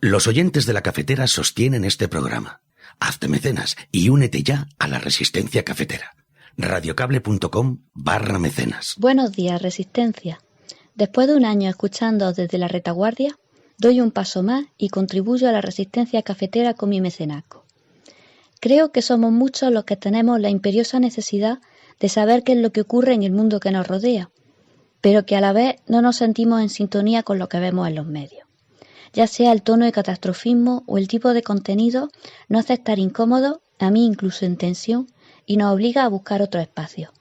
Los oyentes de La Cafetera sostienen este programa. Hazte mecenas y únete ya a la Resistencia Cafetera. radiocable.com/mecenas. Buenos días, Resistencia. Después de un año escuchando desde la retaguardia, doy un paso más y contribuyo a la Resistencia Cafetera con mi mecenazgo. Creo que somos muchos los que tenemos la imperiosa necesidad de saber qué es lo que ocurre en el mundo que nos rodea, pero que a la vez no nos sentimos en sintonía con lo que vemos en los medios. Ya sea el tono de catastrofismo o el tipo de contenido, nos hace estar incómodos, a mí incluso en tensión, y nos obliga a buscar otro espacio.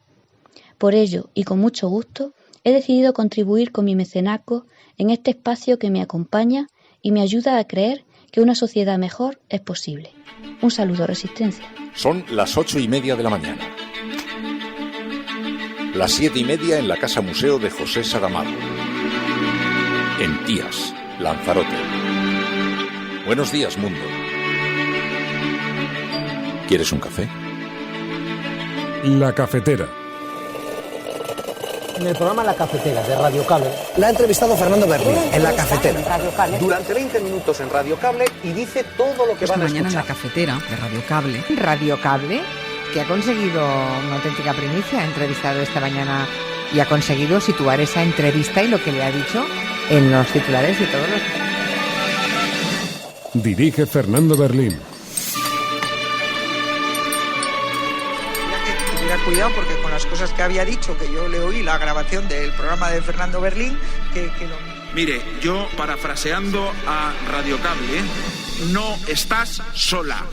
Por ello, y con mucho gusto, he decidido contribuir con mi mecenazgo en este espacio que me acompaña y me ayuda a creer que una sociedad mejor es posible. Un saludo, Resistencia. Son las 8:30 de la mañana. Las 7:30 en la Casa Museo de José Saramago. En Tías, Lanzarote. Buenos días, mundo. ¿Quieres un café? La Cafetera. En el programa La Cafetera de Radio Cable la ha entrevistado Fernando Berlín en La Cafetera. durante 20 minutos en Radio Cable y dice todo lo que van a mañana escuchar. en La Cafetera de Radio Cable. Radio Cable, que ha conseguido una auténtica primicia, ha entrevistado esta mañana y ha conseguido situar esa entrevista y lo que le ha dicho en los titulares de todos los... Dirige Fernando Berlín. Tuviera cuidado porque con las cosas que había dicho, que yo le oí la grabación del programa de Fernando Berlín, que lo... Mire, yo parafraseando a Radio Cable, no estás sola.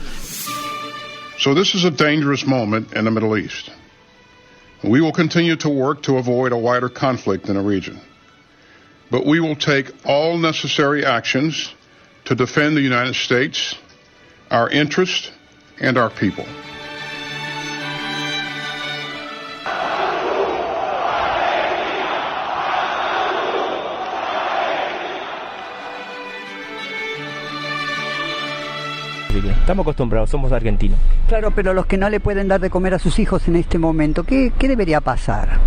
So this is a dangerous moment in the Middle East. We will continue to work to avoid a wider conflict in the region. But we will take all necessary actions to defend the United States, our interests, and our people. Estamos acostumbrados, somos argentinos. Claro, pero los que no le pueden dar de comer a sus hijos en este momento, ¿qué debería pasar?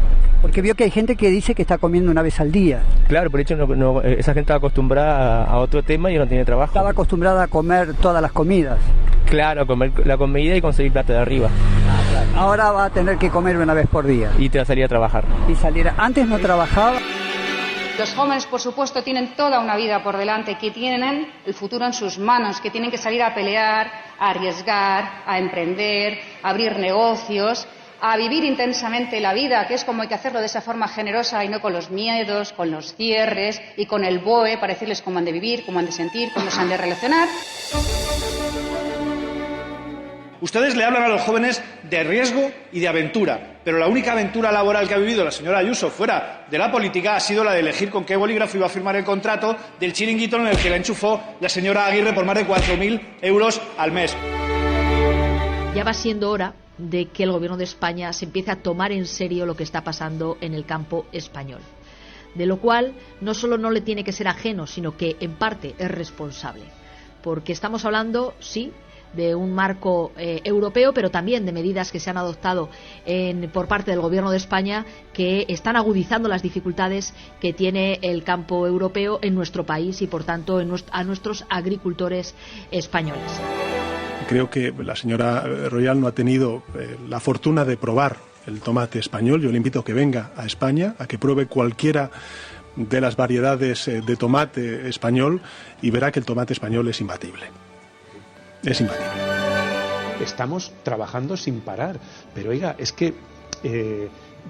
Porque veo que hay gente que dice que está comiendo una vez al día. Claro, por hecho esa gente estaba acostumbrada a otro tema y no tiene trabajo. Estaba acostumbrada a comer todas las comidas. Claro, a comer la comida y conseguir plata de arriba. Claro. Ahora va a tener que comer una vez por día. Y te va a salir a trabajar. Antes no trabajaba. Los jóvenes, por supuesto, tienen toda una vida por delante, que tienen el futuro en sus manos, que tienen que salir a pelear, a arriesgar, a emprender, a abrir negocios, a vivir intensamente la vida, que es como hay que hacerlo de esa forma generosa y no con los miedos, con los cierres y con el BOE para decirles cómo han de vivir, cómo han de sentir, cómo se han de relacionar. Ustedes le hablan a los jóvenes de riesgo y de aventura, pero la única aventura laboral que ha vivido la señora Ayuso fuera de la política ha sido la de elegir con qué bolígrafo iba a firmar el contrato del chiringuito en el que la enchufó la señora Aguirre por más de 4.000 euros al mes. Ya va siendo hora de que el gobierno de España se empiece a tomar en serio lo que está pasando en el campo español, de lo cual no solo no le tiene que ser ajeno, sino que en parte es responsable, porque estamos hablando, sí, de un marco europeo, pero también de medidas que se han adoptado por parte del Gobierno de España que están agudizando las dificultades que tiene el campo europeo en nuestro país y, por tanto, a nuestros agricultores españoles. Creo que la señora Royal no ha tenido la fortuna de probar el tomate español. Yo le invito a que venga a España, a que pruebe cualquiera de las variedades de tomate español y verá que el tomate español es imbatible. Es imbatible. Estamos trabajando sin parar, pero oiga, es que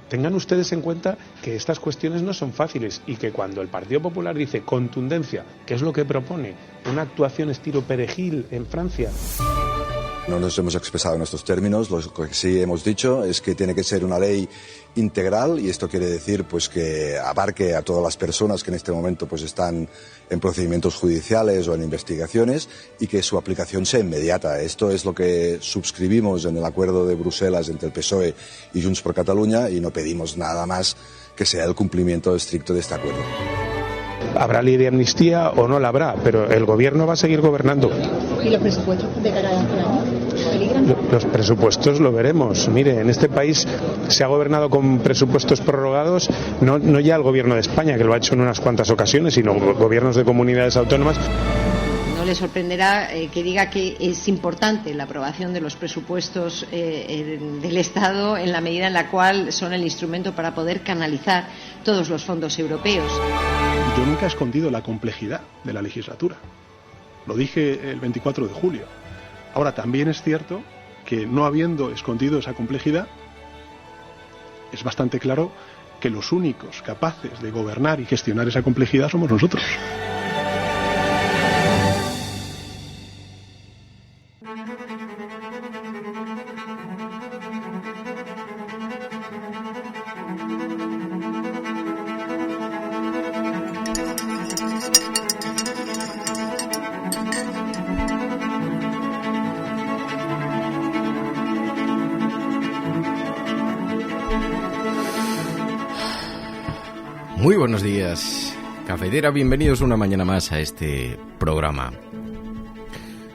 tengan ustedes en cuenta que estas cuestiones no son fáciles y que cuando el Partido Popular dice contundencia, que es lo que propone, una actuación estilo Perejil en Francia. No nos hemos expresado en estos términos, lo que sí hemos dicho es que tiene que ser una ley integral y esto quiere decir pues que abarque a todas las personas que en este momento pues están en procedimientos judiciales o en investigaciones y que su aplicación sea inmediata. Esto es lo que suscribimos en el acuerdo de Bruselas entre el PSOE y Junts per Catalunya y no pedimos nada más que sea el cumplimiento estricto de este acuerdo. Habrá ley de amnistía o no la habrá, pero el gobierno va a seguir gobernando. ¿Y los presupuestos de cara a este año? ¿Peligran? Los presupuestos lo veremos. Mire, en este país se ha gobernado con presupuestos prorrogados, no ya el gobierno de España, que lo ha hecho en unas cuantas ocasiones, sino gobiernos de comunidades autónomas. no le sorprenderá que diga que es importante la aprobación de los presupuestos del Estado en la medida en la cual son el instrumento para poder canalizar todos los fondos europeos. Yo nunca he escondido la complejidad de la legislatura. Lo dije el 24 de julio. Ahora, también es cierto que no habiendo escondido esa complejidad, es bastante claro que los únicos capaces de gobernar y gestionar esa complejidad somos nosotros. Muy buenos días, cafetera, bienvenidos una mañana más a este programa.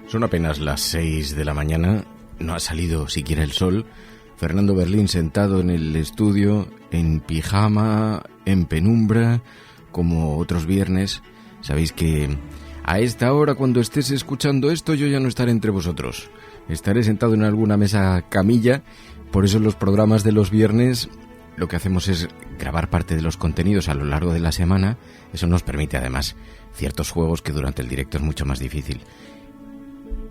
Son apenas las 6 de la mañana, no ha salido siquiera el sol. Fernando Berlín sentado en el estudio, en pijama, en penumbra, como otros viernes. Sabéis que a esta hora, cuando estés escuchando esto, yo ya no estaré entre vosotros. Estaré sentado en alguna mesa camilla, por eso en los programas de los viernes lo que hacemos es grabar parte de los contenidos a lo largo de la semana. Eso nos permite además ciertos juegos que durante el directo es mucho más difícil.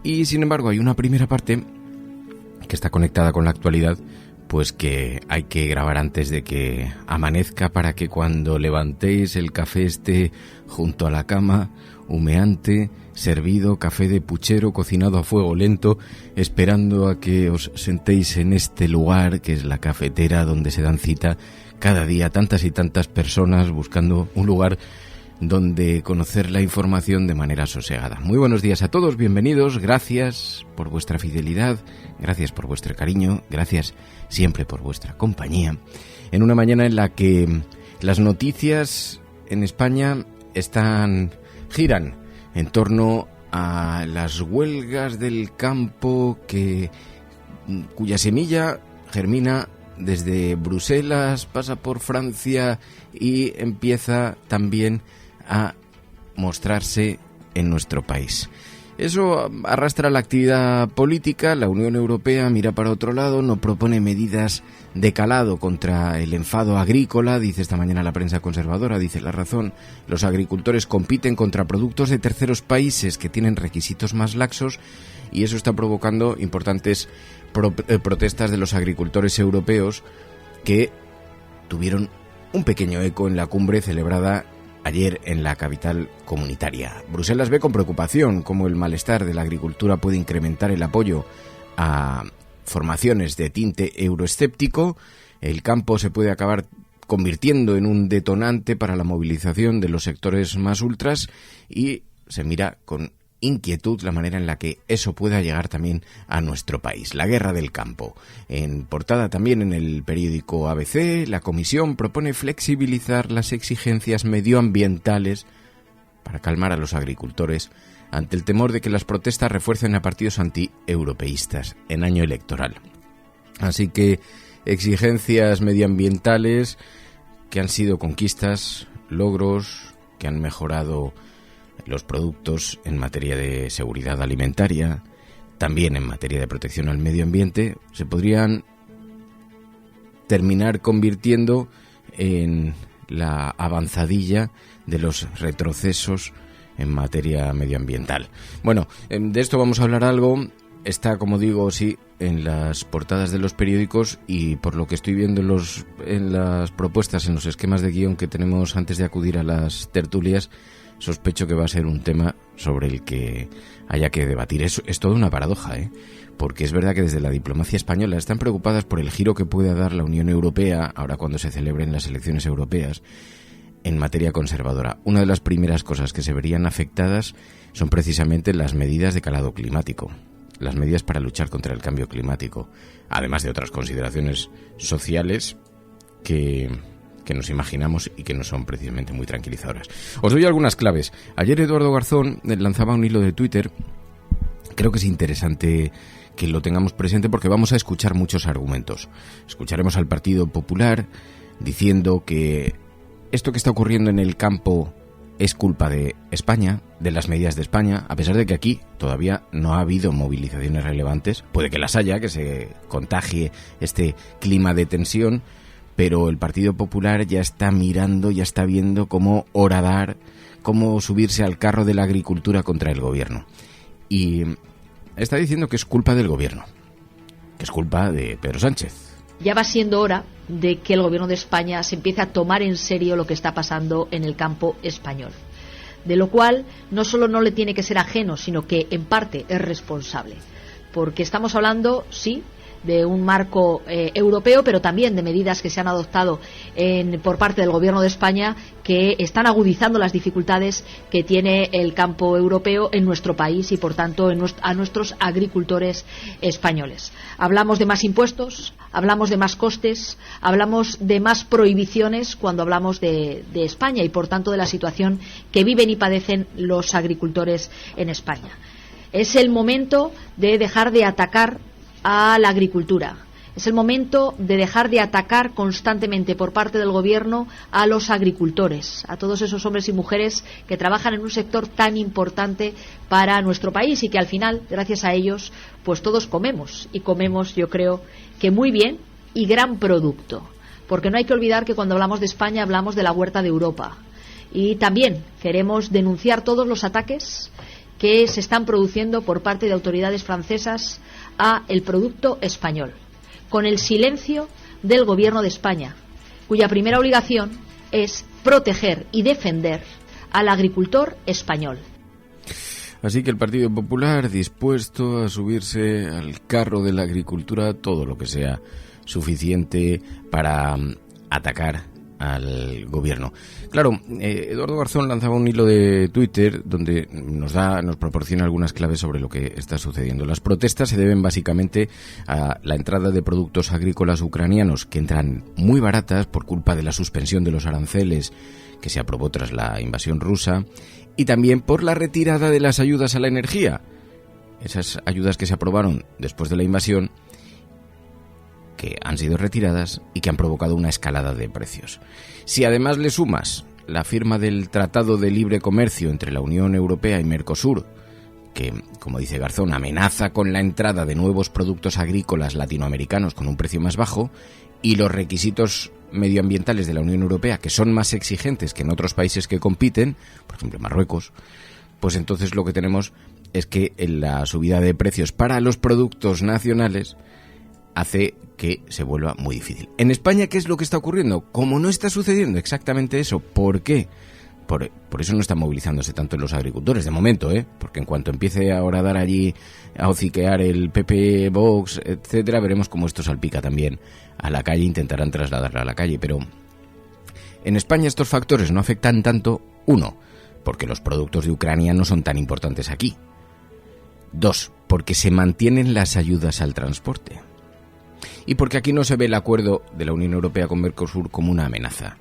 Y sin embargo hay una primera parte que está conectada con la actualidad, pues que hay que grabar antes de que amanezca para que cuando levantéis el café esté junto a la cama, humeante, servido, café de puchero, cocinado a fuego lento, esperando a que os sentéis en este lugar que es la cafetera, donde se dan cita cada día tantas y tantas personas buscando un lugar donde conocer la información de manera sosegada. Muy buenos días a todos, bienvenidos, gracias por vuestra fidelidad, gracias por vuestro cariño, gracias siempre por vuestra compañía. En una mañana en la que las noticias en España giran en torno a las huelgas del campo cuya semilla germina desde Bruselas, pasa por Francia y empieza también a mostrarse en nuestro país. Eso arrastra la actividad política. La Unión Europea mira para otro lado, no propone medidas de calado contra el enfado agrícola, dice esta mañana la prensa conservadora, dice La Razón. Los agricultores compiten contra productos de terceros países que tienen requisitos más laxos y eso está provocando importantes protestas de los agricultores europeos que tuvieron un pequeño eco en la cumbre celebrada ayer en la capital comunitaria. Bruselas ve con preocupación cómo el malestar de la agricultura puede incrementar el apoyo a formaciones de tinte euroescéptico. El campo se puede acabar convirtiendo en un detonante para la movilización de los sectores más ultras y se mira con inquietud la manera en la que eso pueda llegar también a nuestro país. La guerra del campo. En portada también en el periódico ABC, la Comisión propone flexibilizar las exigencias medioambientales para calmar a los agricultores ante el temor de que las protestas refuercen a partidos anti-europeístas en año electoral. Así que exigencias medioambientales que han sido conquistas, logros que han mejorado los productos en materia de seguridad alimentaria, también en materia de protección al medio ambiente, se podrían terminar convirtiendo en la avanzadilla de los retrocesos en materia medioambiental. Bueno, de esto vamos a hablar algo. Está, como digo, sí, en las portadas de los periódicos y por lo que estoy viendo en las propuestas, en los esquemas de guión que tenemos antes de acudir a las tertulias, sospecho que va a ser un tema sobre el que haya que debatir. Es toda una paradoja, porque es verdad que desde la diplomacia española están preocupadas por el giro que pueda dar la Unión Europea, ahora cuando se celebren las elecciones europeas, en materia conservadora. Una de las primeras cosas que se verían afectadas son precisamente las medidas de calado climático, las medidas para luchar contra el cambio climático, además de otras consideraciones sociales que nos imaginamos y que no son precisamente muy tranquilizadoras. Os doy algunas claves. Ayer Eduardo Garzón lanzaba un hilo de Twitter. Creo que es interesante que lo tengamos presente porque vamos a escuchar muchos argumentos. Escucharemos al Partido Popular diciendo que esto que está ocurriendo en el campo es culpa de España, de las medidas de España, a pesar de que aquí todavía no ha habido movilizaciones relevantes. Puede que las haya, que se contagie este clima de tensión, pero el Partido Popular ya está mirando, ya está viendo cómo horadar, cómo subirse al carro de la agricultura contra el gobierno. Y está diciendo que es culpa del gobierno, que es culpa de Pedro Sánchez. Ya va siendo hora de que el gobierno de España se empiece a tomar en serio lo que está pasando en el campo español, de lo cual no solo no le tiene que ser ajeno, sino que en parte es responsable, porque estamos hablando, sí, de un marco europeo, pero también de medidas que se han adoptado por parte del Gobierno de España que están agudizando las dificultades que tiene el campo europeo en nuestro país y, por tanto, a nuestros agricultores españoles. Hablamos de más impuestos, hablamos de más costes, hablamos de más prohibiciones cuando hablamos de España y, por tanto, de la situación que viven y padecen los agricultores en España. Es el momento de dejar de atacar a la agricultura. Es el momento de dejar de atacar constantemente por parte del gobierno a los agricultores, a todos esos hombres y mujeres que trabajan en un sector tan importante para nuestro país y que al final, gracias a ellos, pues todos comemos. Y comemos, yo creo, que muy bien y gran producto. Porque no hay que olvidar que cuando hablamos de España hablamos de la huerta de Europa. Y también queremos denunciar todos los ataques que se están produciendo por parte de autoridades francesas a el producto español, con el silencio del Gobierno de España, cuya primera obligación es proteger y defender al agricultor español. Así que el Partido Popular dispuesto a subirse al carro de la agricultura todo lo que sea suficiente para atacar al gobierno. Claro, Eduardo Garzón lanzaba un hilo de Twitter donde nos proporciona algunas claves sobre lo que está sucediendo. Las protestas se deben básicamente a la entrada de productos agrícolas ucranianos que entran muy baratas por culpa de la suspensión de los aranceles que se aprobó tras la invasión rusa y también por la retirada de las ayudas a la energía. Esas ayudas que se aprobaron después de la invasión, que han sido retiradas y que han provocado una escalada de precios. Si además le sumas la firma del Tratado de Libre Comercio entre la Unión Europea y Mercosur, que, como dice Garzón, amenaza con la entrada de nuevos productos agrícolas latinoamericanos con un precio más bajo, y los requisitos medioambientales de la Unión Europea, que son más exigentes que en otros países que compiten, por ejemplo Marruecos, pues entonces lo que tenemos es que la subida de precios para los productos nacionales hace que se vuelva muy difícil. En España, ¿qué es lo que está ocurriendo? Como no está sucediendo exactamente eso, ¿por qué? Por eso no están movilizándose tanto los agricultores, de momento, porque en cuanto empiece ahora a dar allí a hociquear el PP, Vox, etcétera, veremos cómo esto salpica también a la calle, intentarán trasladarla a la calle, pero en España estos factores no afectan tanto, uno, porque los productos de Ucrania no son tan importantes aquí, dos, porque se mantienen las ayudas al transporte, y porque aquí no se ve el acuerdo de la Unión Europea con Mercosur como una amenaza.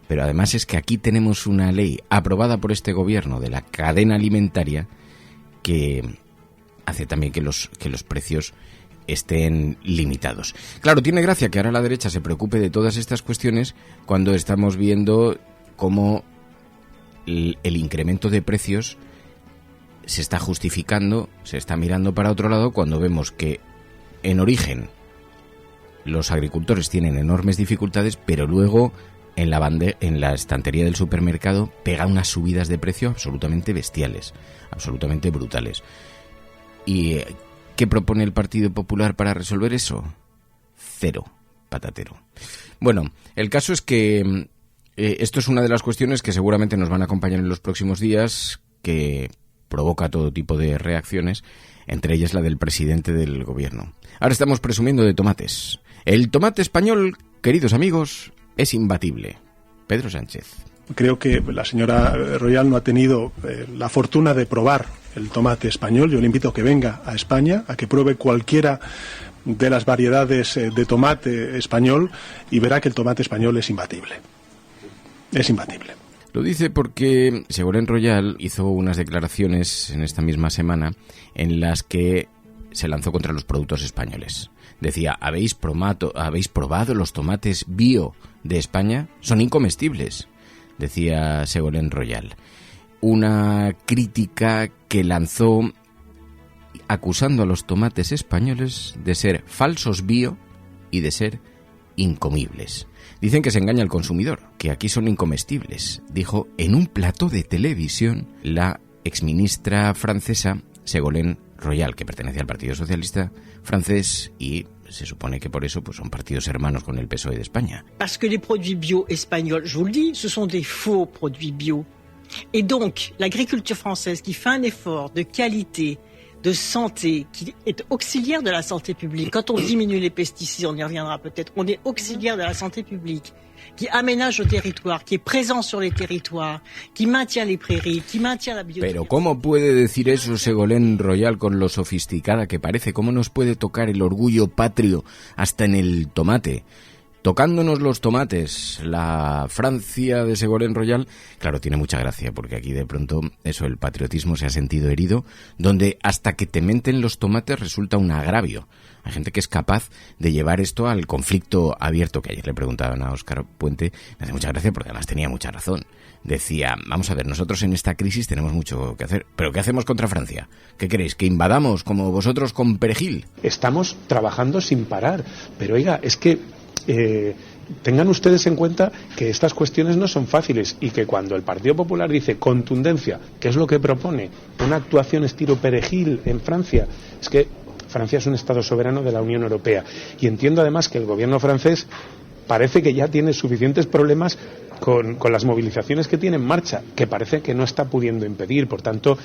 Pero además es que aquí tenemos una ley aprobada por este gobierno de la cadena alimentaria que hace también que los precios estén limitados. Claro, tiene gracia que ahora la derecha se preocupe de todas estas cuestiones cuando estamos viendo cómo el incremento de precios se está justificando, se está mirando para otro lado, cuando vemos que en origen los agricultores tienen enormes dificultades, pero luego en la estantería del supermercado pega unas subidas de precio absolutamente bestiales, absolutamente brutales. ¿Y qué propone el Partido Popular para resolver eso? Cero, patatero. Bueno, el caso es que esto es una de las cuestiones que seguramente nos van a acompañar en los próximos días, que provoca todo tipo de reacciones, entre ellas la del presidente del gobierno. Ahora estamos presumiendo de tomates. El tomate español, queridos amigos, es imbatible. Pedro Sánchez. Creo que la señora Royal no ha tenido la fortuna de probar el tomate español. Yo le invito a que venga a España, a que pruebe cualquiera de las variedades de tomate español y verá que el tomate español es imbatible. Es imbatible. Lo dice porque Ségolène Royal hizo unas declaraciones en esta misma semana en las que se lanzó contra los productos españoles. Decía, ¿habéis probado los tomates bio de España? Son incomestibles. decía Ségolène Royal. Una crítica que lanzó acusando a los tomates españoles de ser falsos bio y de ser incomibles. Dicen que se engaña al consumidor, que aquí son incomestibles, dijo en un plató de televisión la exministra francesa Ségolène Royal, que pertenece al Partido Socialista francés y se supone que por eso pues son partidos hermanos con el PSOE de España. Parce que les produits bio espagnols, je vous le dis, ce sont des faux produits bio. Et donc, l'agriculture française qui fait un effort de qualité, de santé, qui est auxiliaire de la santé publique. Quand on diminue les pesticides, on y reviendra peut-être, on est auxiliaire de la santé publique, qui aménage le territoire, qui est présent sur les territoires, qui maintient les prairies, qui maintient la biodiversité. Pero ¿cómo puede decir eso Ségolène Royal con lo sofisticada que parece? ¿Cómo nos puede tocar el orgullo patrio hasta en el tomate? Tocándonos los tomates, la Francia de Ségolène Royal, claro, tiene mucha gracia, porque aquí de pronto eso, el patriotismo se ha sentido herido, donde hasta que te menten los tomates resulta un agravio. Hay gente que es capaz de llevar esto al conflicto abierto, que ayer le preguntaban a Óscar Puente, me hace mucha gracia porque además tenía mucha razón. Decía, vamos a ver, nosotros en esta crisis tenemos mucho que hacer, pero ¿qué hacemos contra Francia? ¿Qué queréis? ¿Que invadamos como vosotros con perejil? Estamos trabajando sin parar, pero oiga, es que tengan ustedes en cuenta que estas cuestiones no son fáciles y que cuando el Partido Popular dice contundencia, ¿qué es lo que propone? Una actuación estilo perejil en Francia. Es que Francia es un Estado soberano de la Unión Europea y entiendo además que el gobierno francés parece que ya tiene suficientes problemas con las movilizaciones que tiene en marcha, que parece que no está pudiendo impedir. Por tanto,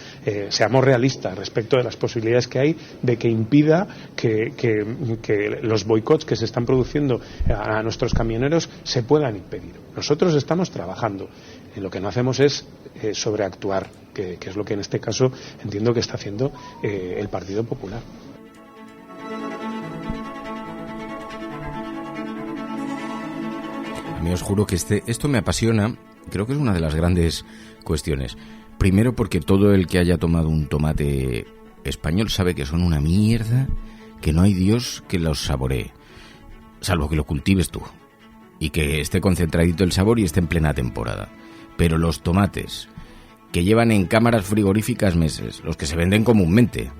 seamos realistas respecto de las posibilidades que hay de que impida que los boicots que se están produciendo a nuestros camioneros se puedan impedir. Nosotros estamos trabajando. Lo que no hacemos es sobreactuar, que es lo que en este caso entiendo que está haciendo el Partido Popular. A mí os juro que esto me apasiona, creo que es una de las grandes cuestiones. Primero porque todo el que haya tomado un tomate español sabe que son una mierda, que no hay Dios que los saboree, salvo que lo cultives tú y que esté concentradito el sabor y esté en plena temporada. Pero los tomates que llevan en cámaras frigoríficas meses, los que se venden comúnmente,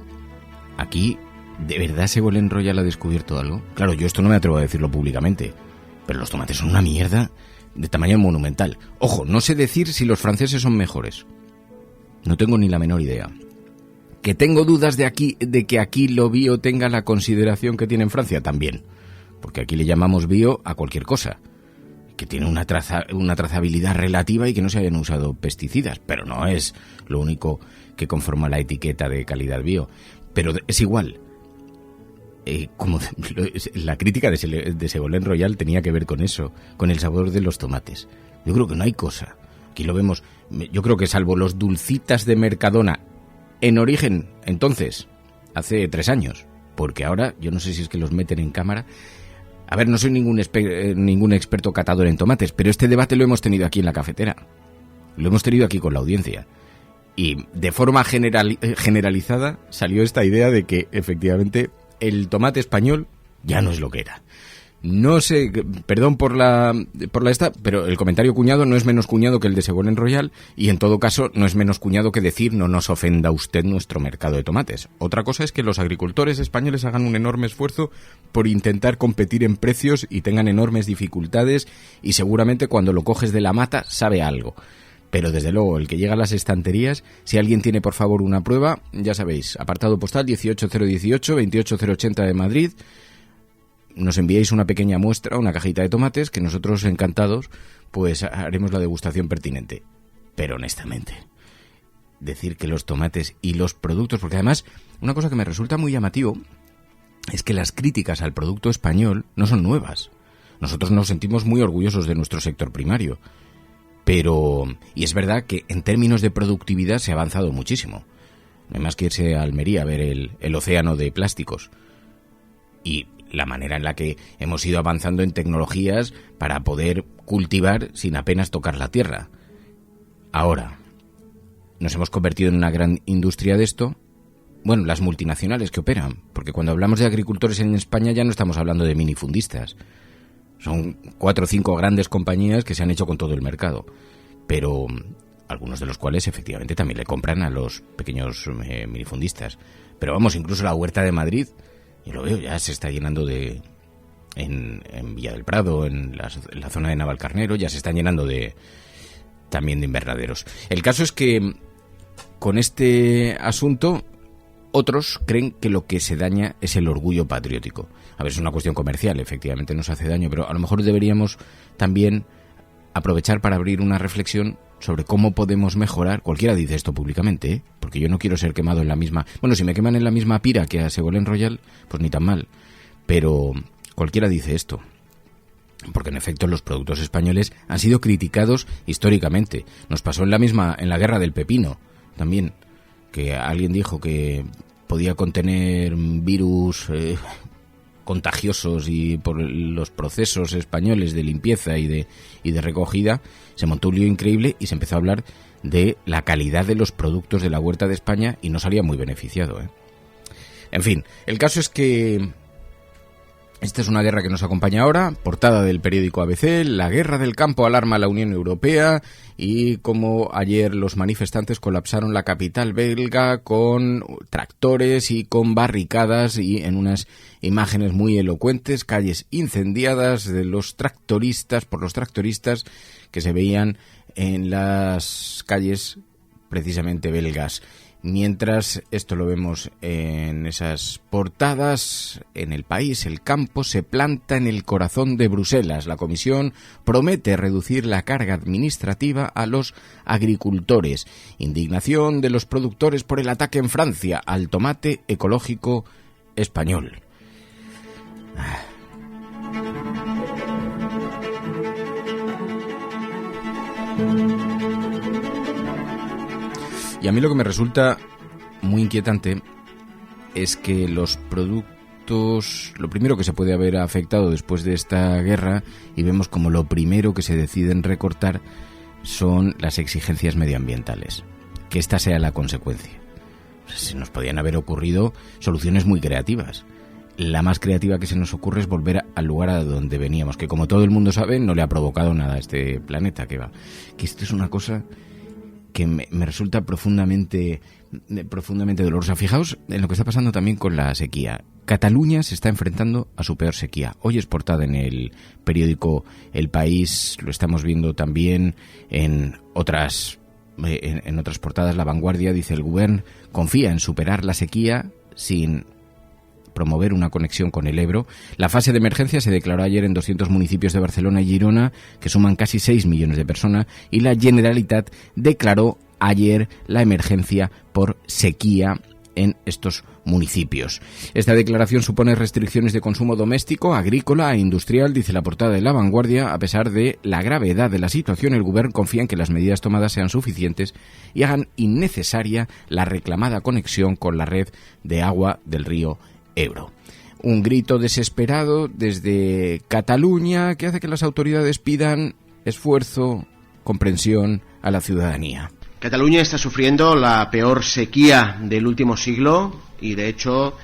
aquí, ¿de verdad Ségolène Royal ha descubierto algo? Claro, yo esto no me atrevo a decirlo públicamente, pero los tomates son una mierda de tamaño monumental. Ojo, no sé decir si los franceses son mejores. No tengo ni la menor idea. Que tengo dudas de que aquí lo bio tenga la consideración que tiene en Francia también. Porque aquí le llamamos bio a cualquier cosa. Que tiene una trazabilidad relativa y que no se hayan usado pesticidas. Pero no es lo único que conforma la etiqueta de calidad bio. Pero es igual. Como la crítica de Ségolène Royal tenía que ver con eso, con el sabor de los tomates. Yo creo que no hay cosa. Aquí lo vemos, yo creo que salvo los dulcitas de Mercadona, en origen, entonces, hace 3 años, porque ahora, yo no sé si es que los meten en cámara. A ver, no soy ningún experto catador en tomates, pero este debate lo hemos tenido aquí en la cafetera. Lo hemos tenido aquí con la audiencia. Y de forma generalizada salió esta idea de que, efectivamente, el tomate español ya no es lo que era. No sé, perdón por la pero el comentario cuñado no es menos cuñado que el de Ségolène Royal y en todo caso no es menos cuñado que decir no nos ofenda usted nuestro mercado de tomates. Otra cosa es que los agricultores españoles hagan un enorme esfuerzo por intentar competir en precios y tengan enormes dificultades y seguramente cuando lo coges de la mata sabe algo. Pero desde luego, el que llega a las estanterías, si alguien tiene por favor una prueba, ya sabéis, apartado postal 18018, 28080 de Madrid, nos enviáis una pequeña muestra, una cajita de tomates, que nosotros encantados, pues haremos la degustación pertinente. Pero honestamente, decir que los tomates y los productos, porque además, una cosa que me resulta muy llamativo, es que las críticas al producto español no son nuevas. Nosotros nos sentimos muy orgullosos de nuestro sector primario. Pero, y es verdad que en términos de productividad se ha avanzado muchísimo. No hay más que irse a Almería a ver el océano de plásticos. Y la manera en la que hemos ido avanzando en tecnologías para poder cultivar sin apenas tocar la tierra. Ahora, nos hemos convertido en una gran industria de esto. Bueno, las multinacionales que operan, porque cuando hablamos de agricultores en España ya no estamos hablando de minifundistas. Son 4 o 5 grandes compañías que se han hecho con todo el mercado. pero algunos de los cuales efectivamente también le compran a los pequeños minifundistas. Pero vamos, incluso la Huerta de Madrid, yo lo veo, ya se está llenando en Villa del Prado, en la zona de Navalcarnero, ya se están llenando también de invernaderos. El caso es que con este asunto otros creen que lo que se daña es el orgullo patriótico. A ver, es una cuestión comercial, efectivamente nos hace daño, pero a lo mejor deberíamos también aprovechar para abrir una reflexión sobre cómo podemos mejorar. Cualquiera dice esto públicamente, ¿eh? Porque yo no quiero ser quemado en la misma... Bueno, si me queman en la misma pira que a Ségolène Royal, pues ni tan mal. Pero cualquiera dice esto. Porque en efecto los productos españoles han sido criticados históricamente. Nos pasó en la guerra del pepino también, que alguien dijo que podía contener virus contagiosos, y por los procesos españoles de limpieza y de recogida se montó un lío increíble y se empezó a hablar de la calidad de los productos de la huerta de España y no salía muy beneficiado, ¿eh? En fin, el caso es que esta es una guerra que nos acompaña ahora, portada del periódico ABC, la guerra del campo alarma a la Unión Europea, y como ayer los manifestantes colapsaron la capital belga con tractores y con barricadas, y en unas imágenes muy elocuentes, calles incendiadas por los tractoristas que se veían en las calles precisamente belgas. Mientras esto lo vemos en esas portadas, en El País, el campo se planta en el corazón de Bruselas. La Comisión promete reducir la carga administrativa a los agricultores. Indignación de los productores por el ataque en Francia al tomate ecológico español. Y a mí lo que me resulta muy inquietante es que los productos, lo primero que se puede haber afectado después de esta guerra, y vemos como lo primero que se deciden recortar son las exigencias medioambientales. Que esta sea la consecuencia. Se nos podían haber ocurrido soluciones muy creativas. La más creativa que se nos ocurre es volver al lugar a donde veníamos, que como todo el mundo sabe no le ha provocado nada a este planeta que va. Que esto es una cosa que me resulta profundamente dolorosa. Fijaos en lo que está pasando también con la sequía. Cataluña se está enfrentando a su peor sequía. Hoy es portada en el periódico El País, lo estamos viendo también en otras portadas. La Vanguardia dice: el Govern confía en superar la sequía sin promover una conexión con el Ebro. La fase de emergencia se declaró ayer en 200 municipios de Barcelona y Girona, que suman casi 6 millones de personas, y la Generalitat declaró ayer la emergencia por sequía en estos municipios. Esta declaración supone restricciones de consumo doméstico, agrícola e industrial, dice la portada de La Vanguardia. A pesar de la gravedad de la situación, el Govern confía en que las medidas tomadas sean suficientes y hagan innecesaria la reclamada conexión con la red de agua del río Ebro. Un grito desesperado desde Cataluña que hace que las autoridades pidan esfuerzo, comprensión a la ciudadanía. Cataluña está sufriendo la peor sequía del último siglo y de hecho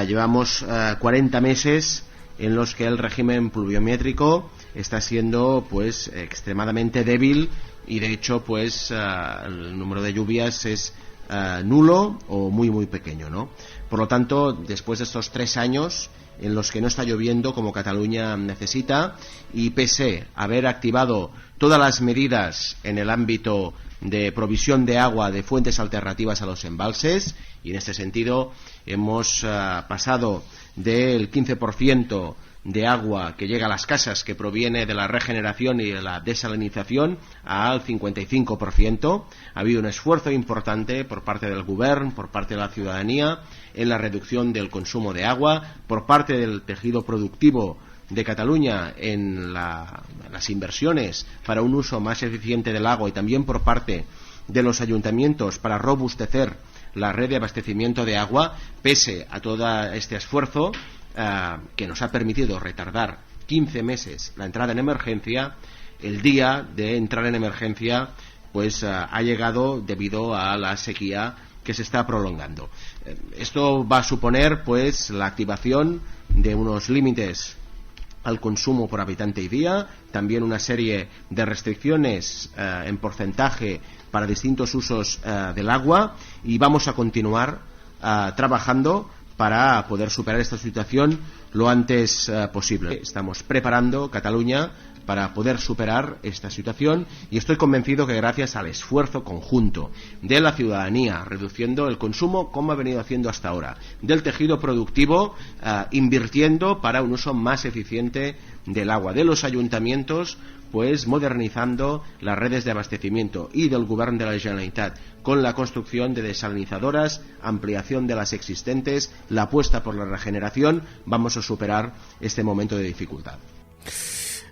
llevamos 40 meses en los que el régimen pluviométrico está siendo pues extremadamente débil y de hecho pues el número de lluvias es nulo o muy pequeño, ¿no? Por lo tanto, después de estos 3 años en los que no está lloviendo como Cataluña necesita, y pese a haber activado todas las medidas en el ámbito de provisión de agua de fuentes alternativas a los embalses, y en este sentido hemos pasado del 15% de agua que llega a las casas que proviene de la regeneración y de la desalinización al 55%. Ha habido un esfuerzo importante por parte del Govern, por parte de la ciudadanía, en la reducción del consumo de agua, por parte del tejido productivo de Cataluña en las inversiones para un uso más eficiente del agua, y también por parte de los ayuntamientos para robustecer la red de abastecimiento de agua. Pese a todo este esfuerzo que nos ha permitido retardar 15 meses la entrada en emergencia, el día de entrar en emergencia pues ha llegado debido a la sequía que se está prolongando. Esto va a suponer pues la activación de unos límites al consumo por habitante y día, también una serie de restricciones en porcentaje para distintos usos del agua, y vamos a continuar trabajando para poder superar esta situación lo antes posible. Estamos preparando Cataluña para poder superar esta situación, y estoy convencido que gracias al esfuerzo conjunto de la ciudadanía, reduciendo el consumo como ha venido haciendo hasta ahora, del tejido productivo, invirtiendo para un uso más eficiente del agua, de los ayuntamientos, pues modernizando las redes de abastecimiento, y del Govern de la Generalitat con la construcción de desalinizadoras, ampliación de las existentes, la apuesta por la regeneración, vamos a superar este momento de dificultad.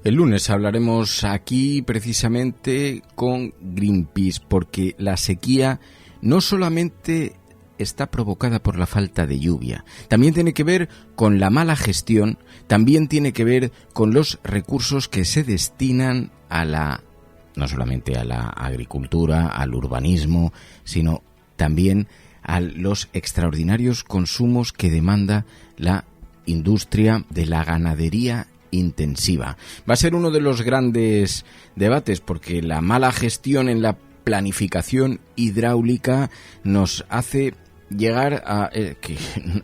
El lunes hablaremos aquí precisamente con Greenpeace, porque la sequía no solamente está provocada por la falta de lluvia, también tiene que ver con la mala gestión, también tiene que ver con los recursos que se destinan no solamente a la agricultura, al urbanismo, sino también a los extraordinarios consumos que demanda la industria de la ganadería intensiva. Va a ser uno de los grandes debates, porque la mala gestión en la planificación hidráulica nos hace llegar a que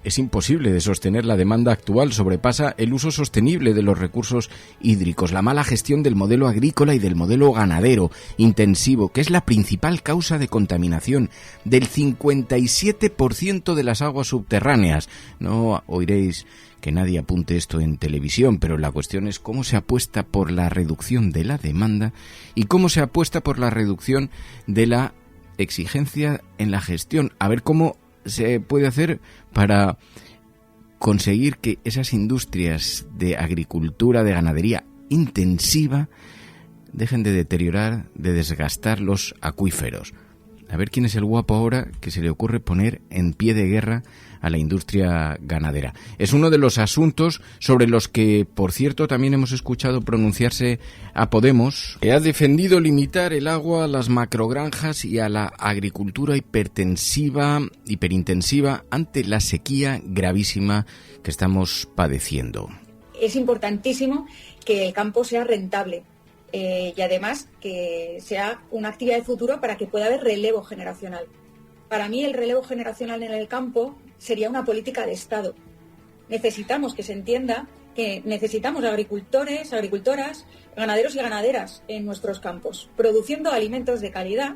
es imposible de sostener la demanda actual, sobrepasa el uso sostenible de los recursos hídricos, la mala gestión del modelo agrícola y del modelo ganadero intensivo, que es la principal causa de contaminación del 57% de las aguas subterráneas. No oiréis que nadie apunte esto en televisión, pero la cuestión es cómo se apuesta por la reducción de la demanda y cómo se apuesta por la reducción de la exigencia en la gestión. A ver cómo se puede hacer para conseguir que esas industrias de agricultura, de ganadería intensiva, dejen de deteriorar, de desgastar los acuíferos. A ver quién es el guapo ahora que se le ocurre poner en pie de guerra a la industria ganadera. Es uno de los asuntos sobre los que, por cierto, también hemos escuchado pronunciarse a Podemos, que ha defendido limitar el agua a las macrogranjas y a la agricultura hiperintensiva ante la sequía gravísima que estamos padeciendo. Es importantísimo que el campo sea rentable. Y además que sea una actividad de futuro para que pueda haber relevo generacional. Para mí el relevo generacional en el campo sería una política de Estado. Necesitamos que se entienda que necesitamos agricultores, agricultoras, ganaderos y ganaderas en nuestros campos, produciendo alimentos de calidad,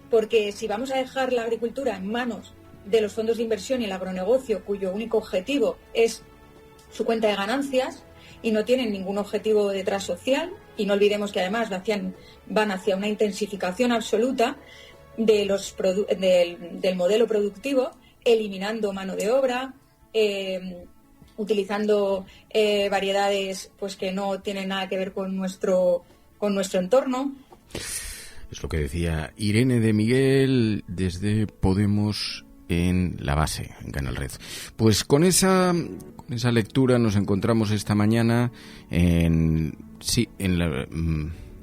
porque si vamos a dejar la agricultura en manos de los fondos de inversión y el agronegocio, cuyo único objetivo es su cuenta de ganancias, y no tienen ningún objetivo detrás social, y no olvidemos que además van hacia una intensificación absoluta de del modelo productivo, eliminando mano de obra, utilizando variedades pues que no tienen nada que ver con nuestro entorno. Es lo que decía Irene de Miguel desde Podemos en La Base, en Canal Red. Pues con esa lectura nos encontramos esta mañana en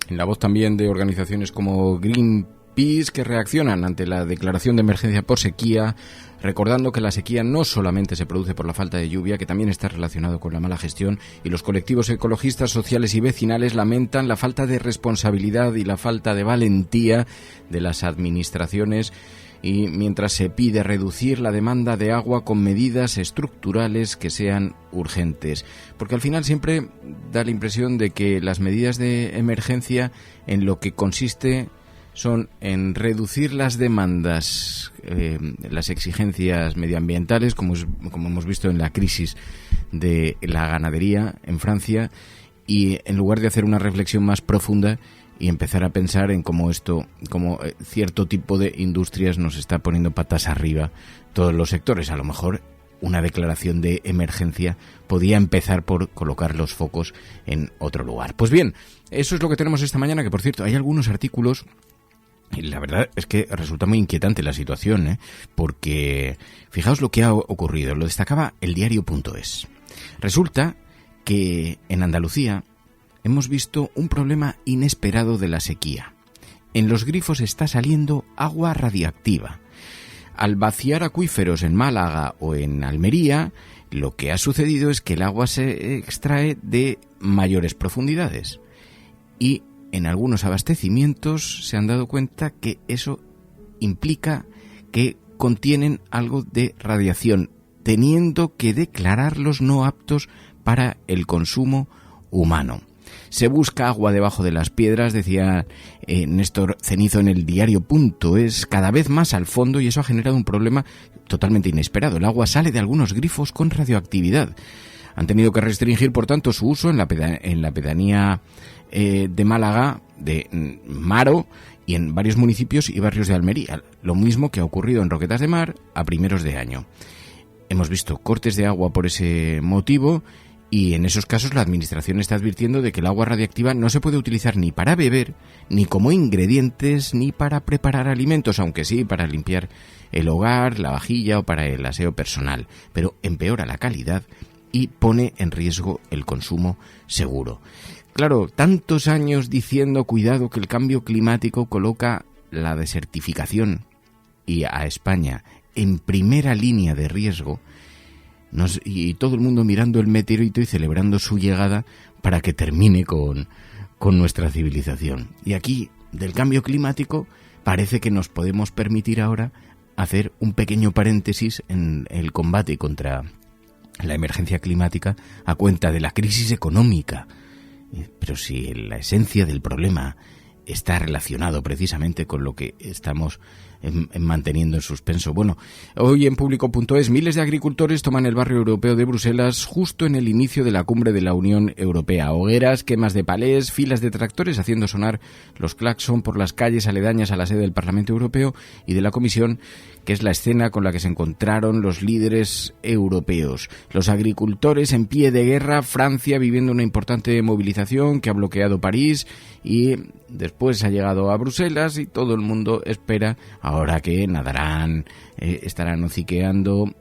la voz también de organizaciones como Greenpeace, que reaccionan ante la declaración de emergencia por sequía, recordando que la sequía no solamente se produce por la falta de lluvia, que también está relacionado con la mala gestión, y los colectivos ecologistas, sociales y vecinales lamentan la falta de responsabilidad y la falta de valentía de las administraciones, y mientras se pide reducir la demanda de agua con medidas estructurales que sean urgentes. Porque al final siempre da la impresión de que las medidas de emergencia en lo que consiste son en reducir las demandas, las exigencias medioambientales, como hemos visto en la crisis de la ganadería en Francia, y en lugar de hacer una reflexión más profunda y empezar a pensar en cómo cierto tipo de industrias nos está poniendo patas arriba todos los sectores. A lo mejor una declaración de emergencia podía empezar por colocar los focos en otro lugar. Pues bien, eso es lo que tenemos esta mañana, que por cierto hay algunos artículos, y la verdad es que resulta muy inquietante la situación, porque fijaos lo que ha ocurrido, lo destacaba el diario.es. Resulta que en Andalucía hemos visto un problema inesperado de la sequía. En los grifos está saliendo agua radiactiva. Al vaciar acuíferos en Málaga o en Almería, lo que ha sucedido es que el agua se extrae de mayores profundidades. Y en algunos abastecimientos se han dado cuenta que eso implica que contienen algo de radiación, teniendo que declararlos no aptos para el consumo humano. Se busca agua debajo de las piedras, decía Néstor Cenizo en el diario.es, cada vez más al fondo, y eso ha generado un problema totalmente inesperado. El agua sale de algunos grifos con radioactividad. Han tenido que restringir, por tanto, su uso en la pedanía de Málaga, de Maro, y en varios municipios y barrios de Almería. Lo mismo que ha ocurrido en Roquetas de Mar a primeros de año. Hemos visto cortes de agua por ese motivo, y en esos casos la Administración está advirtiendo de que el agua radiactiva no se puede utilizar ni para beber, ni como ingredientes, ni para preparar alimentos, aunque sí para limpiar el hogar, la vajilla o para el aseo personal, pero empeora la calidad y pone en riesgo el consumo seguro. Claro, tantos años diciendo cuidado que el cambio climático coloca la desertificación y a España en primera línea de riesgo, y todo el mundo mirando el meteorito y celebrando su llegada para que termine con nuestra civilización. Y aquí, del cambio climático, parece que nos podemos permitir ahora hacer un pequeño paréntesis en el combate contra la emergencia climática a cuenta de la crisis económica. Pero si la esencia del problema está relacionado precisamente con lo que estamos manteniendo en suspenso. Bueno, hoy en Público.es miles de agricultores toman el barrio europeo de Bruselas justo en el inicio de la cumbre de la Unión Europea. Hogueras, quemas de palés, filas de tractores haciendo sonar los claxon por las calles aledañas a la sede del Parlamento Europeo y de la Comisión, que es la escena con la que se encontraron los líderes europeos. Los agricultores en pie de guerra, Francia viviendo una importante movilización que ha bloqueado París y después ha llegado a Bruselas, y todo el mundo espera ahora que nadarán, estarán hociqueando.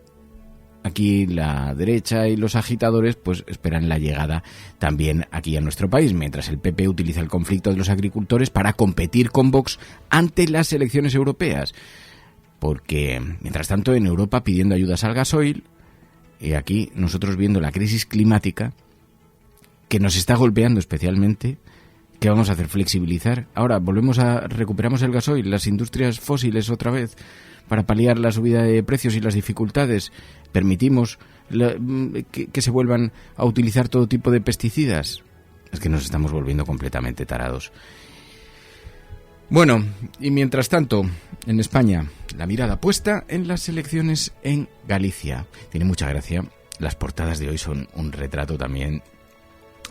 Aquí la derecha y los agitadores pues esperan la llegada también aquí a nuestro país, mientras el PP utiliza el conflicto de los agricultores para competir con Vox ante las elecciones europeas. Porque, mientras tanto, en Europa pidiendo ayudas al gasoil, y aquí nosotros viendo la crisis climática que nos está golpeando especialmente. ¿Qué vamos a hacer? ¿Flexibilizar? Ahora recuperamos el gasoil, las industrias fósiles otra vez, para paliar la subida de precios y las dificultades. ¿Permitimos que se vuelvan a utilizar todo tipo de pesticidas? Es que nos estamos volviendo completamente tarados. Bueno, y mientras tanto, en España, la mirada puesta en las elecciones en Galicia. Tiene mucha gracia. Las portadas de hoy son un retrato también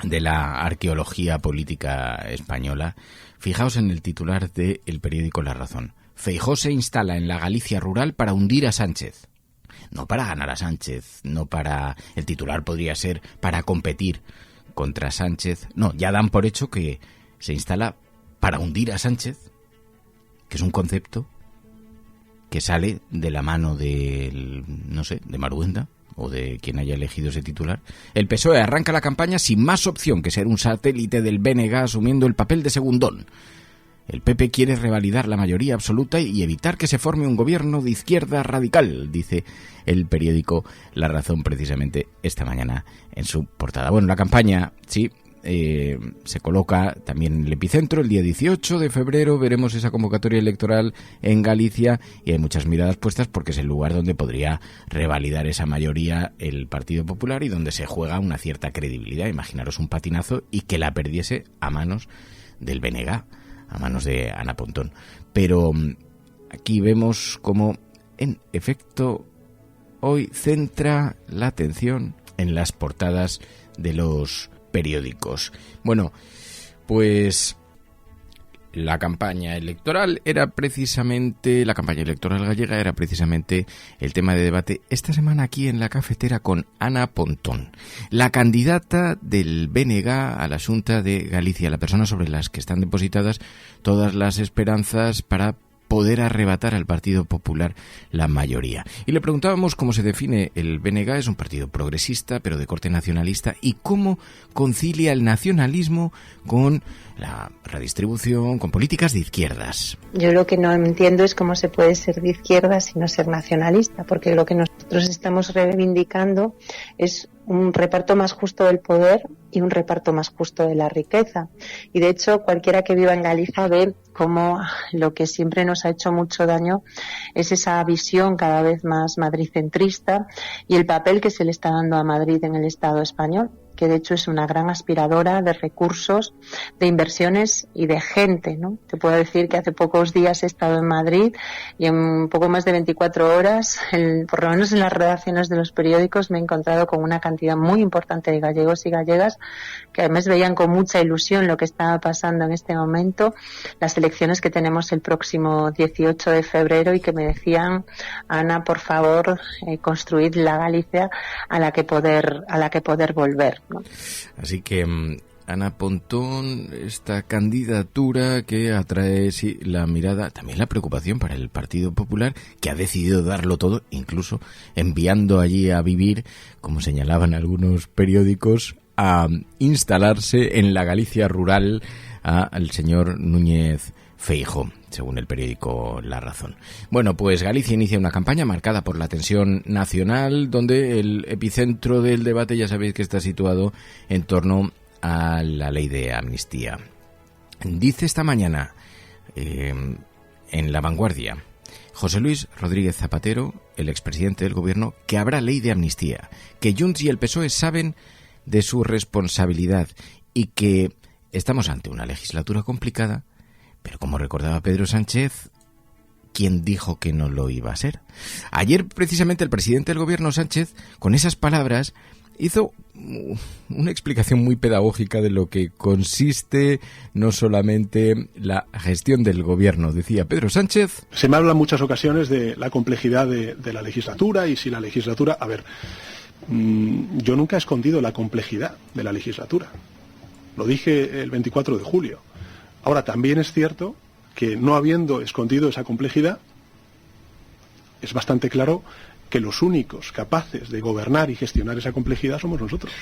de la arqueología política española. Fijaos en el titular del periódico La Razón. Feijóo se instala en la Galicia rural para hundir a Sánchez. No para ganar a Sánchez, no para... El titular podría ser para competir contra Sánchez. No, ya dan por hecho que se instala para hundir a Sánchez, que es un concepto que sale de la mano de Maruenda, o de quien haya elegido ese titular. El PSOE arranca la campaña sin más opción que ser un satélite del BNG asumiendo el papel de segundón. El PP quiere revalidar la mayoría absoluta y evitar que se forme un gobierno de izquierda radical, dice el periódico La Razón precisamente esta mañana en su portada. Bueno, la campaña, sí, se coloca también en el epicentro. El día 18 de febrero veremos esa convocatoria electoral en Galicia y hay muchas miradas puestas porque es el lugar donde podría revalidar esa mayoría el Partido Popular y donde se juega una cierta credibilidad. Imaginaros un patinazo y que la perdiese a manos del BNG, a manos de Ana Pontón. Pero aquí vemos cómo, en efecto, hoy centra la atención en las portadas de los periódicos. Bueno, pues la campaña electoral gallega era precisamente el tema de debate esta semana aquí en la cafetera con Ana Pontón, la candidata del BNG a la Xunta de Galicia, la persona sobre las que están depositadas todas las esperanzas para poder arrebatar al Partido Popular la mayoría. Y le preguntábamos cómo se define el BNG, es un partido progresista pero de corte nacionalista, y cómo concilia el nacionalismo con la redistribución, con políticas de izquierdas. Yo lo que no entiendo es cómo se puede ser de izquierdas y no ser nacionalista, porque lo que nosotros estamos reivindicando es un reparto más justo del poder y un reparto más justo de la riqueza. Y de hecho, cualquiera que viva en Galicia ve cómo lo que siempre nos ha hecho mucho daño es esa visión cada vez más madricentrista y el papel que se le está dando a Madrid en el Estado español, que de hecho es una gran aspiradora de recursos, de inversiones y de gente, ¿no? Te puedo decir que hace pocos días he estado en Madrid y en poco más de 24 horas, por lo menos en las redacciones de los periódicos, me he encontrado con una cantidad muy importante de gallegos y gallegas que además veían con mucha ilusión lo que estaba pasando en este momento, las elecciones que tenemos el próximo 18 de febrero y que me decían: Ana, por favor, construid la Galicia a la que poder volver, ¿no? Así que Ana Pontón, esta candidatura que atrae la mirada, también la preocupación para el Partido Popular, que ha decidido darlo todo, incluso enviando allí a vivir, como señalaban algunos periódicos, a instalarse en la Galicia rural al señor Núñez Feijóo, según el periódico La Razón. Bueno, pues Galicia inicia una campaña marcada por la tensión nacional, donde el epicentro del debate ya sabéis que está situado en torno a la ley de amnistía. Dice esta mañana en La Vanguardia José Luis Rodríguez Zapatero, el expresidente del gobierno, que habrá ley de amnistía, que Junts y el PSOE saben de su responsabilidad y que estamos ante una legislatura complicada, pero como recordaba Pedro Sánchez, ¿quién dijo que no lo iba a ser? Ayer, precisamente, el presidente del gobierno, Sánchez, con esas palabras, hizo una explicación muy pedagógica de lo que consiste no solamente la gestión del gobierno. Decía Pedro Sánchez: se me habla en muchas ocasiones de la complejidad de la legislatura, y si la legislatura... A ver, yo nunca he escondido la complejidad de la legislatura. Lo dije el 24 de julio. Ahora, también es cierto que, no habiendo escondido esa complejidad, es bastante claro que los únicos capaces de gobernar y gestionar esa complejidad somos nosotros.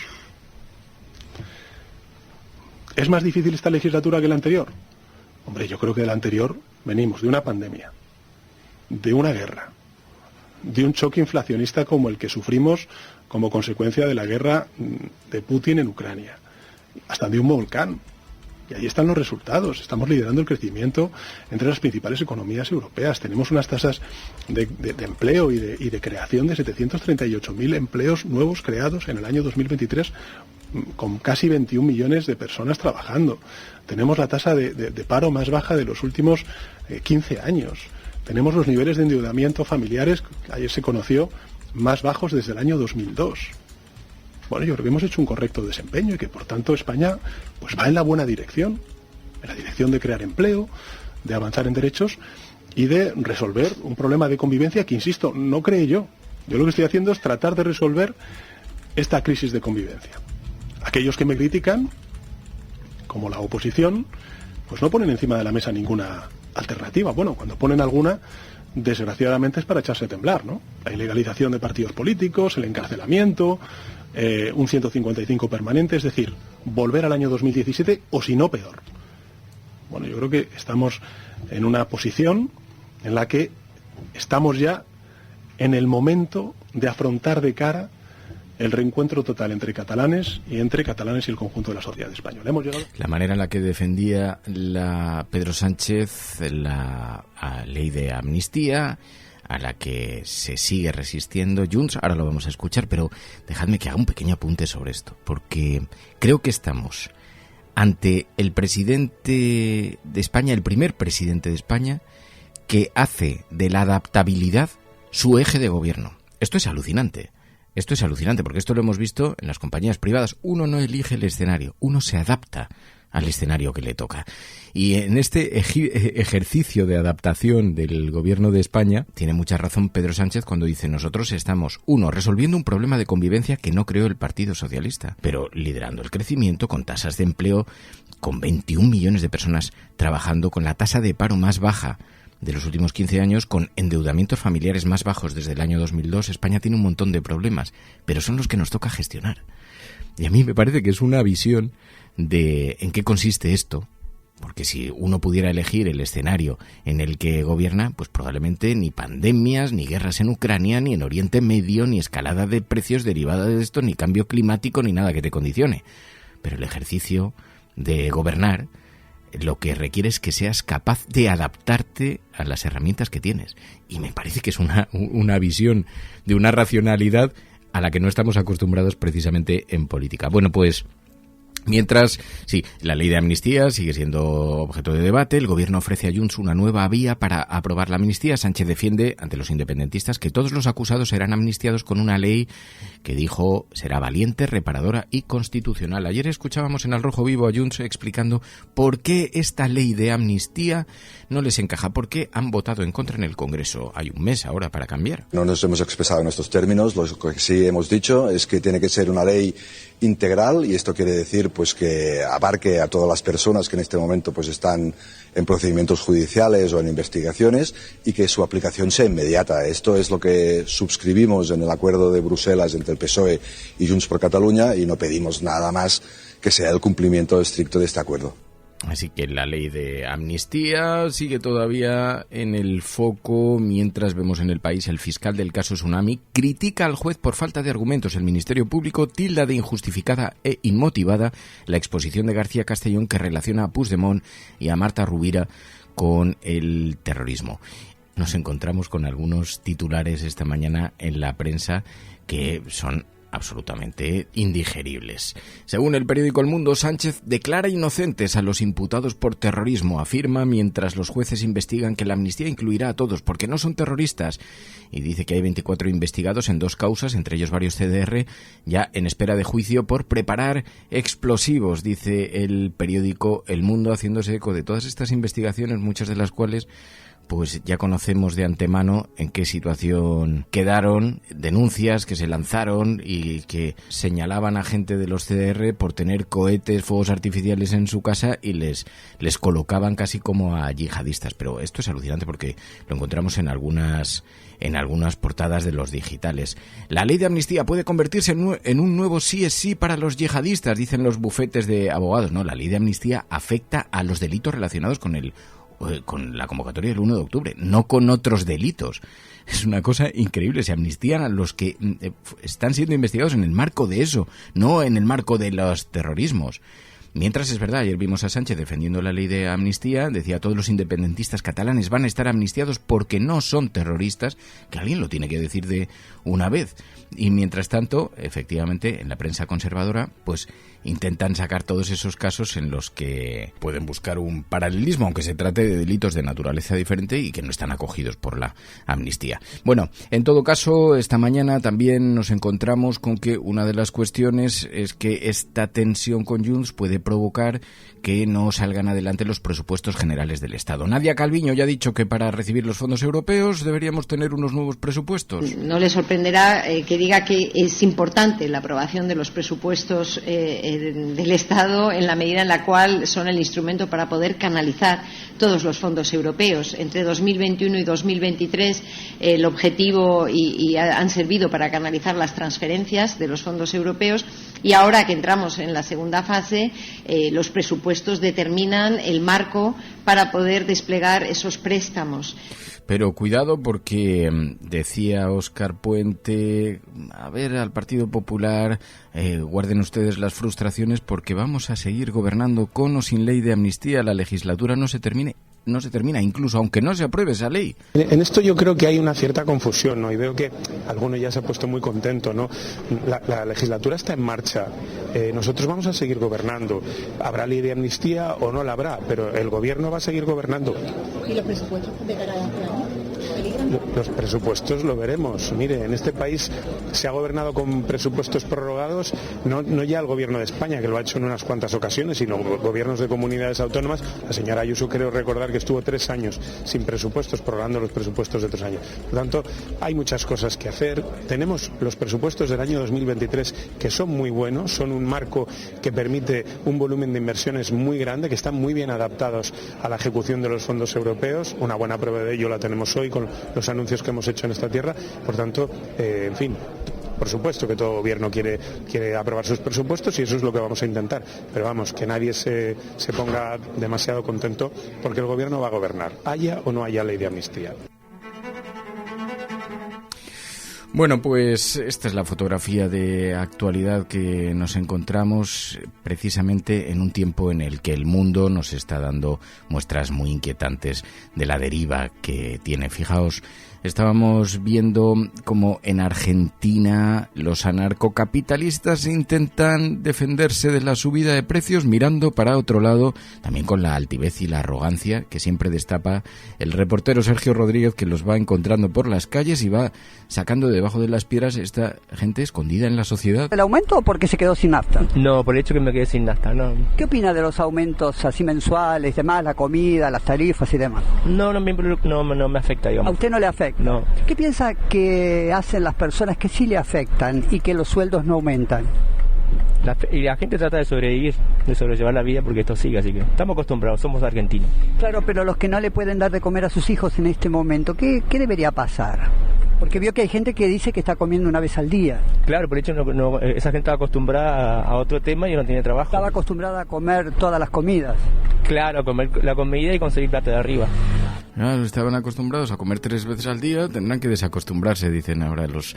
¿Es más difícil esta legislatura que la anterior? Hombre, yo creo que de la anterior venimos de una pandemia, de una guerra, de un choque inflacionista como el que sufrimos como consecuencia de la guerra de Putin en Ucrania, hasta de un volcán. Y ahí están los resultados. Estamos liderando el crecimiento entre las principales economías europeas. Tenemos unas tasas de empleo y de creación de 738.000 empleos nuevos creados en el año 2023, con casi 21 millones de personas trabajando. Tenemos la tasa de paro más baja de los últimos 15 años. Tenemos los niveles de endeudamiento familiares, ayer se conoció, más bajos desde el año 2002. Bueno, yo creo que hemos hecho un correcto desempeño y que, por tanto, España pues va en la buena dirección, en la dirección de crear empleo, de avanzar en derechos y de resolver un problema de convivencia que, insisto, no creé yo. Yo lo que estoy haciendo es tratar de resolver esta crisis de convivencia. Aquellos que me critican, como la oposición, pues no ponen encima de la mesa ninguna alternativa. Bueno, cuando ponen alguna, desgraciadamente es para echarse a temblar, ¿no? La ilegalización de partidos políticos, el encarcelamiento, un 155 permanente, es decir, volver al año 2017 o si no peor. Bueno, yo creo que estamos en una posición en la que estamos ya en el momento de afrontar de cara el reencuentro total entre catalanes y el conjunto de la sociedad española. Hemos llegado... La manera en la que defendía Pedro Sánchez la ley de amnistía, a la que se sigue resistiendo Junts, ahora lo vamos a escuchar, pero dejadme que haga un pequeño apunte sobre esto, porque creo que estamos ante el presidente de España, el primer presidente de España, que hace de la adaptabilidad su eje de gobierno. Esto es alucinante. Esto es alucinante, porque esto lo hemos visto en las compañías privadas. Uno no elige el escenario, uno se adapta al escenario que le toca. Y en este ejercicio de adaptación del gobierno de España, tiene mucha razón Pedro Sánchez cuando dice: nosotros estamos, resolviendo un problema de convivencia que no creó el Partido Socialista, pero liderando el crecimiento con tasas de empleo, con 21 millones de personas trabajando, con la tasa de paro más baja de los últimos 15 años, con endeudamientos familiares más bajos desde el año 2002, España tiene un montón de problemas, pero son los que nos toca gestionar. Y a mí me parece que es una visión de en qué consiste esto, porque si uno pudiera elegir el escenario en el que gobierna, pues probablemente ni pandemias, ni guerras en Ucrania, ni en Oriente Medio, ni escalada de precios derivada de esto, ni cambio climático, ni nada que te condicione. Pero el ejercicio de gobernar lo que requiere es que seas capaz de adaptarte a las herramientas que tienes. Y me parece que es una visión de una racionalidad a la que no estamos acostumbrados precisamente en política. Bueno, pues mientras, sí, la ley de amnistía sigue siendo objeto de debate. El gobierno ofrece a Junts una nueva vía para aprobar la amnistía. Sánchez defiende ante los independentistas que todos los acusados serán amnistiados con una ley que dijo será valiente, reparadora y constitucional. Ayer escuchábamos en Al Rojo Vivo a Junts explicando por qué esta ley de amnistía no les encaja, por qué han votado en contra en el Congreso. Hay un mes ahora para cambiar. No nos hemos expresado en estos términos. Lo que sí hemos dicho es que tiene que ser una ley integral, y esto quiere decir pues que abarque a todas las personas que en este momento pues están en procedimientos judiciales o en investigaciones, y que su aplicación sea inmediata. Esto es lo que suscribimos en el acuerdo de Bruselas entre el PSOE y Junts per Catalunya, y no pedimos nada más que sea el cumplimiento estricto de este acuerdo. Así que la ley de amnistía sigue todavía en el foco, mientras vemos en el país el fiscal del caso Tsunami critica al juez por falta de argumentos. El Ministerio Público tilda de injustificada e inmotivada la exposición de García Castellón, que relaciona a Puigdemont y a Marta Rovira con el terrorismo. Nos encontramos con algunos titulares esta mañana en la prensa que son absolutamente indigeribles. Según el periódico El Mundo, Sánchez declara inocentes a los imputados por terrorismo, afirma, mientras los jueces investigan que la amnistía incluirá a todos porque no son terroristas, y dice que hay 24 investigados en 2 causas, entre ellos varios CDR, ya en espera de juicio por preparar explosivos, dice el periódico El Mundo, haciéndose eco de todas estas investigaciones, muchas de las cuales pues ya conocemos de antemano en qué situación quedaron, denuncias que se lanzaron y que señalaban a gente de los CDR por tener cohetes, fuegos artificiales en su casa, y les colocaban casi como a yihadistas. Pero esto es alucinante porque lo encontramos en algunas portadas de los digitales. La ley de amnistía puede convertirse en un nuevo sí es sí para los yihadistas, dicen los bufetes de abogados. No, la ley de amnistía afecta a los delitos relacionados con la convocatoria del 1 de octubre, no con otros delitos. Es una cosa increíble, se amnistían a los que están siendo investigados en el marco de eso, no en el marco de los terrorismos. Mientras, es verdad, ayer vimos a Sánchez defendiendo la ley de amnistía, decía todos los independentistas catalanes van a estar amnistiados porque no son terroristas, que alguien lo tiene que decir de una vez. Y mientras tanto, efectivamente, en la prensa conservadora, pues intentan sacar todos esos casos en los que pueden buscar un paralelismo, aunque se trate de delitos de naturaleza diferente y que no están acogidos por la amnistía. Bueno, en todo caso, esta mañana también nos encontramos con que una de las cuestiones es que esta tensión con Junts puede provocar que no salgan adelante los presupuestos generales del Estado. Nadia Calviño ya ha dicho que para recibir los fondos europeos deberíamos tener unos nuevos presupuestos. No le sorprenderá que diga que es importante la aprobación de los presupuestos del Estado en la medida en la cual son el instrumento para poder canalizar todos los fondos europeos. Entre 2021 y 2023 el objetivo y han servido para canalizar las transferencias de los fondos europeos, y ahora que entramos en la segunda fase, los presupuestos determinan el marco para poder desplegar esos préstamos. Pero cuidado porque decía Óscar Puente, a ver, al Partido Popular, guarden ustedes las frustraciones porque vamos a seguir gobernando con o sin ley de amnistía, la legislatura no se termina, incluso aunque no se apruebe esa ley. En esto yo creo que hay una cierta confusión, ¿no? Y veo que alguno ya se ha puesto muy contento, ¿no? La legislatura está en marcha, nosotros vamos a seguir gobernando. ¿Habrá ley de amnistía o no la habrá? Pero el gobierno va a seguir gobernando. ¿Y los presupuestos de cara a este año? ¿Peligran? Los presupuestos lo veremos. Mire, en este país se ha gobernado con presupuestos prorrogados, no ya el gobierno de España, que lo ha hecho en unas cuantas ocasiones, sino gobiernos de comunidades autónomas. La señora Ayuso, creo recordar que estuvo 3 años sin presupuestos, prorrogando los presupuestos de 3 años. Por lo tanto, hay muchas cosas que hacer. Tenemos los presupuestos del año 2023 que son muy buenos, son un marco que permite un volumen de inversiones muy grande, que están muy bien adaptados a la ejecución de los fondos europeos. Una buena prueba de ello la tenemos hoy con los anuncios que hemos hecho en esta tierra. Por tanto, en fin, por supuesto que todo gobierno quiere aprobar sus presupuestos y eso es lo que vamos a intentar. Pero vamos, que nadie se ponga demasiado contento porque el gobierno va a gobernar, haya o no haya ley de amnistía. Bueno, pues esta es la fotografía de actualidad que nos encontramos precisamente en un tiempo en el que el mundo nos está dando muestras muy inquietantes de la deriva que tiene. Fijaos, estábamos viendo cómo en Argentina los anarcocapitalistas intentan defenderse de la subida de precios mirando para otro lado, también con la altivez y la arrogancia que siempre destapa el reportero Sergio Rodríguez, que los va encontrando por las calles y va sacando debajo de las piedras esta gente escondida en la sociedad. ¿El aumento o porque se quedó sin nafta? No, por el hecho que me quedé sin nafta, no. ¿Qué opina de los aumentos así mensuales, demás, la comida, las tarifas y demás? No me afecta, digamos. ¿A usted no le afecta? No. ¿Qué piensa que hacen las personas que sí le afectan y que los sueldos no aumentan? La gente trata de sobrevivir, de sobrellevar la vida porque esto sigue, así que estamos acostumbrados, somos argentinos. Claro, pero los que no le pueden dar de comer a sus hijos en este momento, ¿qué debería pasar? Porque vio que hay gente que dice que está comiendo una vez al día. Claro, por hecho esa gente estaba acostumbrada a otro tema y no tiene trabajo. Estaba acostumbrada a comer todas las comidas. Claro, a comer la comida y conseguir plata de arriba. Claro, estaban acostumbrados a comer 3 veces al día, tendrán que desacostumbrarse, dicen ahora los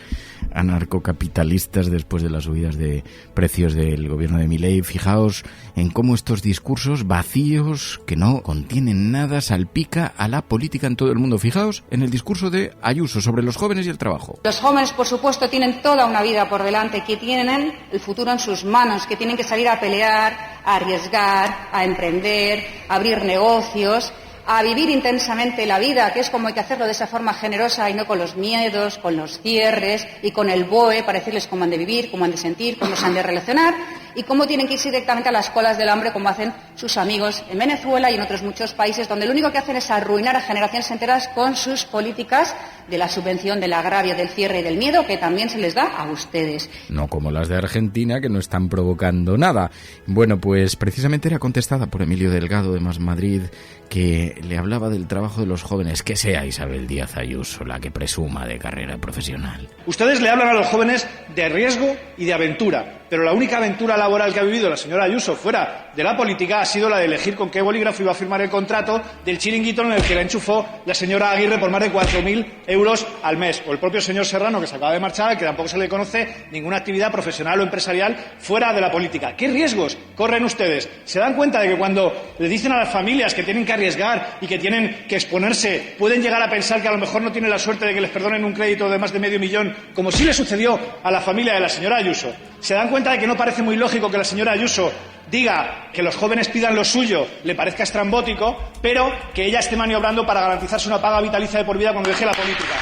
anarcocapitalistas después de las subidas de precios del gobierno de Milei. Fijaos en cómo estos discursos vacíos, que no contienen nada, salpica a la política en todo el mundo. Fijaos en el discurso de Ayuso sobre los jóvenes y el trabajo. Los jóvenes, por supuesto, tienen toda una vida por delante, que tienen el futuro en sus manos, que tienen que salir a pelear, a arriesgar, a emprender, a abrir negocios, a vivir intensamente la vida, que es como hay que hacerlo de esa forma generosa y no con los miedos, con los cierres y con el BOE para decirles cómo han de vivir, cómo han de sentir, cómo se han de relacionar y cómo tienen que irse directamente a las colas del hambre como hacen sus amigos en Venezuela y en otros muchos países donde lo único que hacen es arruinar a generaciones enteras con sus políticas de la subvención, del agravio, del cierre y del miedo que también se les da a ustedes. No como las de Argentina, que no están provocando nada. Bueno, pues precisamente era contestada por Emilio Delgado de Más Madrid, que le hablaba del trabajo de los jóvenes. Que sea Isabel Díaz Ayuso la que presuma de carrera profesional. Ustedes le hablan a los jóvenes de riesgo y de aventura, pero la única aventura laboral que ha vivido la señora Ayuso fuera de la política ha sido la de elegir con qué bolígrafo iba a firmar el contrato del chiringuito en el que la enchufó la señora Aguirre por más de 4.000 euros al mes, o el propio señor Serrano, que se acaba de marchar, que tampoco se le conoce ninguna actividad profesional o empresarial fuera de la política. ¿Qué riesgos corren ustedes? ¿Se dan cuenta de que cuando le dicen a las familias que tienen que arriesgar y que tienen que exponerse, pueden llegar a pensar que a lo mejor no tienen la suerte de que les perdonen un crédito de más de $500.000, como sí le sucedió a la familia de la señora Ayuso? ¿Se dan cuenta de que no parece muy lógico que la señora Ayuso diga que los jóvenes pidan lo suyo, le parezca estrambótico, pero que ella esté maniobrando para garantizarse una paga vitalicia de por vida cuando deje la política?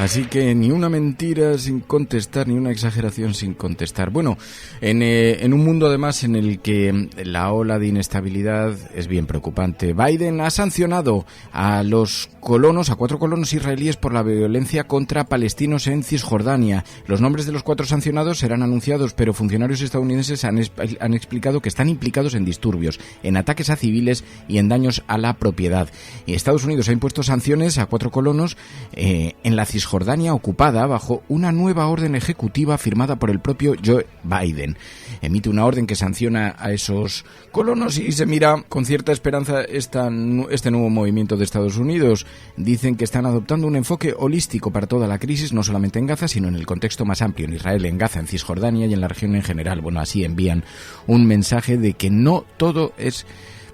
Así que ni una mentira sin contestar, ni una exageración sin contestar. Bueno, en un mundo además en el que la ola de inestabilidad es bien preocupante, Biden ha sancionado a los colonos, a 4 colonos israelíes por la violencia contra palestinos en Cisjordania. Los nombres de los 4 sancionados serán anunciados, pero funcionarios estadounidenses han explicado que están implicados en disturbios, en ataques a civiles y en daños a la propiedad. Y Estados Unidos ha impuesto sanciones a 4 colonos en la Cisjordania ocupada bajo una nueva orden ejecutiva firmada por el propio Joe Biden. Emite una orden que sanciona a esos colonos y se mira con cierta esperanza este nuevo movimiento de Estados Unidos. Dicen que están adoptando un enfoque holístico para toda la crisis, no solamente en Gaza, sino en el contexto más amplio, en Israel, en Gaza, en Cisjordania y en la región en general. Bueno, así envían un mensaje de que no todo es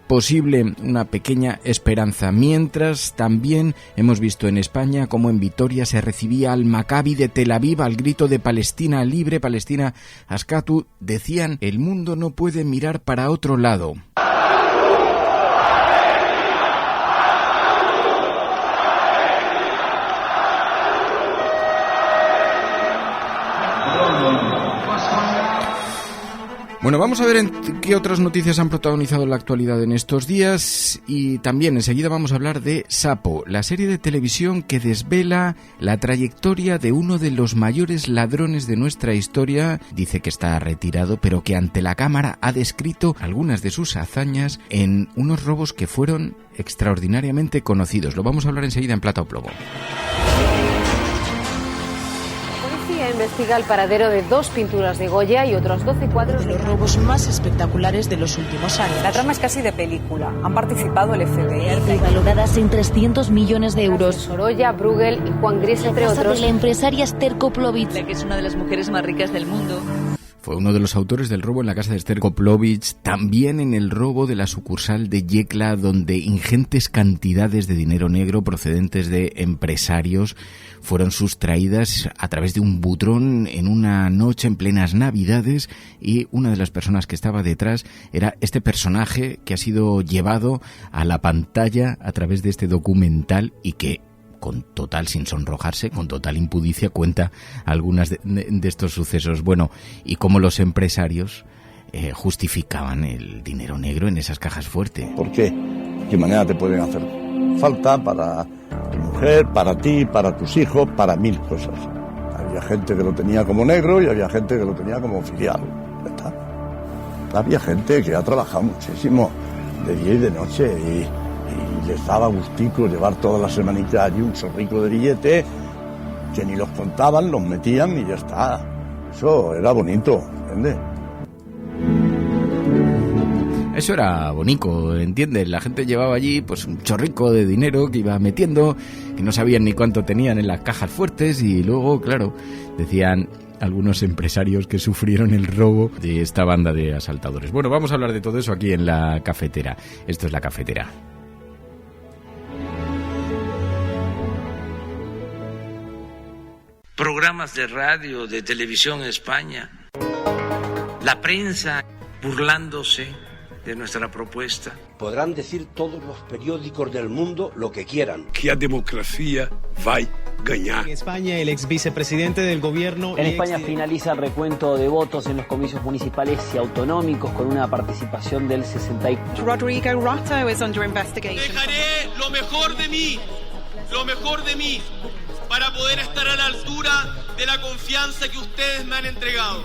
posible, una pequeña esperanza. Mientras, también hemos visto en España cómo en Vitoria se recibía al Maccabi de Tel Aviv al grito de Palestina libre, Palestina Askatu. Decían, el mundo no puede mirar para otro lado. Bueno, vamos a ver qué otras noticias han protagonizado la actualidad en estos días y también enseguida vamos a hablar de Sapo, la serie de televisión que desvela la trayectoria de uno de los mayores ladrones de nuestra historia. Dice que está retirado, pero que ante la cámara ha descrito algunas de sus hazañas en unos robos que fueron extraordinariamente conocidos. Lo vamos a hablar enseguida en Plata o Plomo. Investiga el paradero de 2 pinturas de Goya y otros 12 cuadros de los robos más espectaculares de los últimos años. La trama es casi de película. Han participado el FBI. Y valoradas en 300 millones de euros. Sorolla, Bruegel y Juan Gris, entre otros. De la empresaria Esther Koplovich, la que es una de las mujeres más ricas del mundo. Fue uno de los autores del robo en la casa de Esther Koplovich, también en el robo de la sucursal de Yecla, donde ingentes cantidades de dinero negro procedentes de empresarios fueron sustraídas a través de un butrón en una noche en plenas Navidades, y una de las personas que estaba detrás era este personaje que ha sido llevado a la pantalla a través de este documental y que con total, sin sonrojarse, con total impudicia, cuenta algunas de estos sucesos. Bueno, y cómo los empresarios justificaban el dinero negro en esas cajas fuertes. ¿Por qué? ¿De qué manera te pueden hacer falta para tu mujer, para ti, para tus hijos, para 1000 cosas? Había gente que lo tenía como negro y había gente que lo tenía como oficial. Ya está. Había gente que ha trabajado muchísimo, de día y de noche, y les daba gustico llevar toda la semanita allí un chorrico de billete que ni los contaban, los metían y ya está. Eso era bonito, ¿entiendes? Eso era bonito, ¿entiendes? La gente llevaba allí pues un chorrico de dinero que iba metiendo, que no sabían ni cuánto tenían en las cajas fuertes, y luego, claro, decían algunos empresarios que sufrieron el robo de esta banda de asaltadores. Bueno, vamos a hablar de todo eso aquí en La Cafetera. Esto es La Cafetera. Programas de radio, de televisión en España, la prensa burlándose de nuestra propuesta. Podrán decir todos los periódicos del mundo lo que quieran. Que la democracia va a ganar. En España, el ex vicepresidente del gobierno... En España finaliza el recuento de votos en los comicios municipales y autonómicos con una participación del 64%. Rodrigo Rato is under investigation. Dejaré lo mejor de mí, para poder estar a la altura de la confianza que ustedes me han entregado.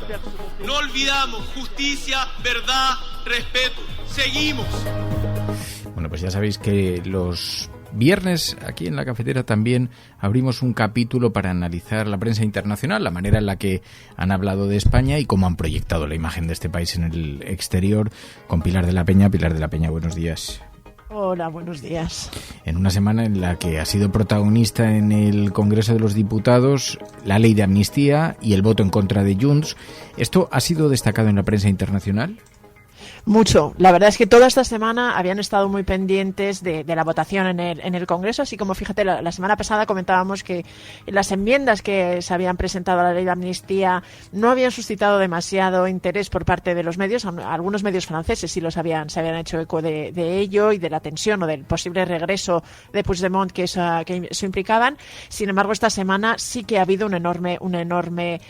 No olvidamos justicia, verdad, respeto. Seguimos. Bueno, pues ya sabéis que los viernes aquí en La Cafetera también abrimos un capítulo para analizar la prensa internacional, la manera en la que han hablado de España y cómo han proyectado la imagen de este país en el exterior, con Pilar de la Peña. Pilar de la Peña, buenos días. Hola, buenos días. En una semana en la que ha sido protagonista en el Congreso de los Diputados la ley de amnistía y el voto en contra de Junts, ¿esto ha sido destacado en la prensa internacional? Mucho. La verdad es que toda esta semana habían estado muy pendientes de la votación en el Congreso, así como, fíjate, la semana pasada comentábamos que las enmiendas que se habían presentado a la ley de amnistía no habían suscitado demasiado interés por parte de los medios. Algunos medios franceses sí se habían hecho eco de ello y de la tensión o del posible regreso de Puigdemont que eso implicaban. Sin embargo, esta semana sí que ha habido un enorme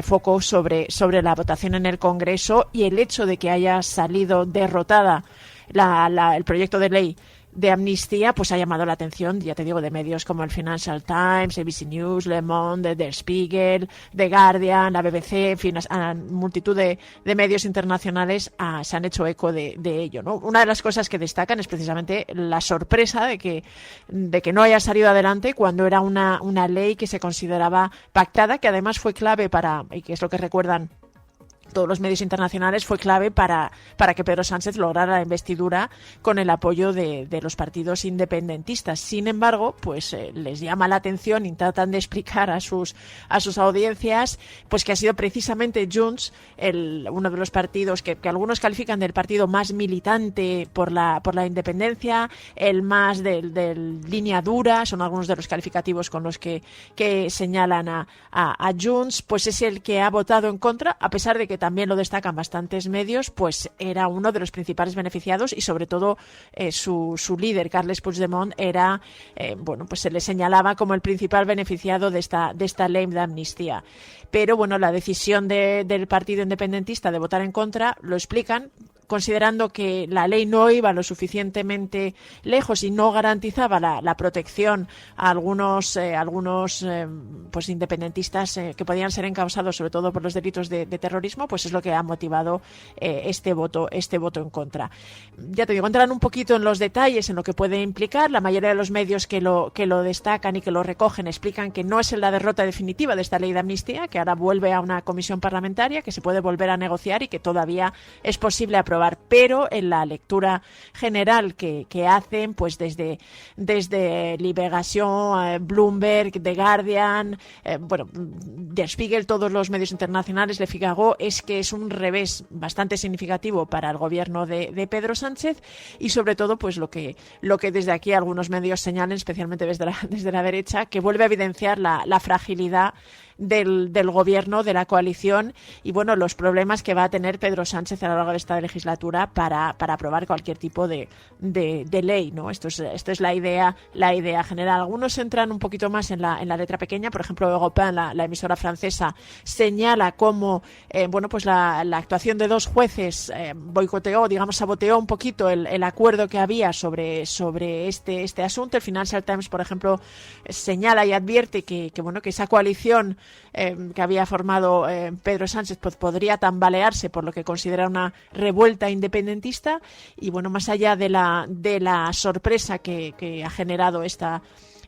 foco sobre la votación en el Congreso, y el hecho de que haya salido derrotada el proyecto de ley de amnistía, pues ha llamado la atención, ya te digo, de medios como el Financial Times, ABC News, Le Monde, Der Spiegel, The Guardian, la BBC, en fin, a multitud de medios internacionales se han hecho eco de ello, ¿no? Una de las cosas que destacan es precisamente la sorpresa de que no haya salido adelante cuando era una ley que se consideraba pactada, que además fue clave y que es lo que recuerdan todos los medios internacionales, fue clave para que Pedro Sánchez lograra la investidura con el apoyo de los partidos independentistas. Sin embargo, pues les llama la atención y tratan de explicar a sus audiencias pues que ha sido precisamente Junts uno de los partidos que algunos califican del partido más militante por la independencia, el más del línea dura, son algunos de los calificativos con los que señalan a Junts, pues es el que ha votado en contra, a pesar de que también lo destacan bastantes medios, pues era uno de los principales beneficiados y sobre todo su líder, Carles Puigdemont, era, pues se le señalaba como el principal beneficiado de esta ley de amnistía. Pero bueno, la decisión del Partido Independentista de votar en contra lo explican considerando que la ley no iba lo suficientemente lejos y no garantizaba la protección a algunos pues independentistas que podían ser encausados sobre todo por los delitos de terrorismo, pues es lo que ha motivado este voto en contra. Ya te digo, entran un poquito en los detalles en lo que puede implicar. La mayoría de los medios que lo destacan y que lo recogen explican que no es la derrota definitiva de esta ley de amnistía, que ahora vuelve a una comisión parlamentaria, que se puede volver a negociar y que todavía es posible aprobar, pero en la lectura general que hacen, pues desde Liberación, Bloomberg, The Guardian, Der Spiegel, todos los medios internacionales, Le Figaro, es que es un revés bastante significativo para el gobierno de Pedro Sánchez y sobre todo pues lo que desde aquí algunos medios señalan, especialmente desde la derecha, que vuelve a evidenciar la fragilidad del gobierno, de la coalición y bueno, los problemas que va a tener Pedro Sánchez a lo largo de esta legislatura para aprobar cualquier tipo de ley, ¿no? Esto es la idea general. Algunos entran un poquito más en la letra pequeña, por ejemplo, Europain, la emisora francesa, señala cómo pues la actuación de dos jueces saboteó un poquito el acuerdo que había sobre este asunto. El Financial Times, por ejemplo, señala y advierte que esa coalición que había formado Pedro Sánchez pues podría tambalearse por lo que considera una revuelta independentista y bueno, más allá de la sorpresa que ha generado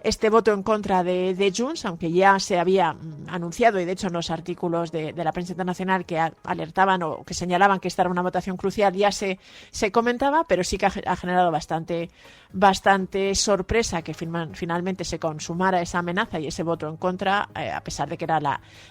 este voto en contra de Junts, aunque ya se había anunciado y de hecho en los artículos de la prensa internacional que alertaban o que señalaban que esta era una votación crucial ya se comentaba, pero sí que ha generado bastante sorpresa que finalmente se consumara esa amenaza y ese voto en contra, a pesar de que era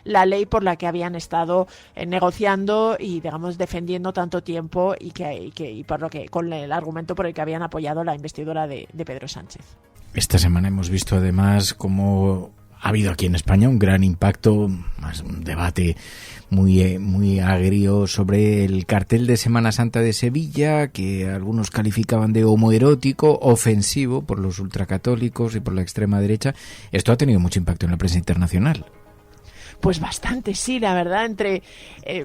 la ley por la que habían estado negociando y digamos defendiendo tanto tiempo y por lo que con el argumento por el que habían apoyado la investidura de Pedro Sánchez. Esta semana hemos visto además cómo ha habido aquí en España un gran impacto, un debate muy agrio sobre el cartel de Semana Santa de Sevilla, que algunos calificaban de homoerótico, ofensivo por los ultracatólicos y por la extrema derecha. Esto ha tenido mucho impacto en la prensa internacional. Pues bastante, sí, la verdad.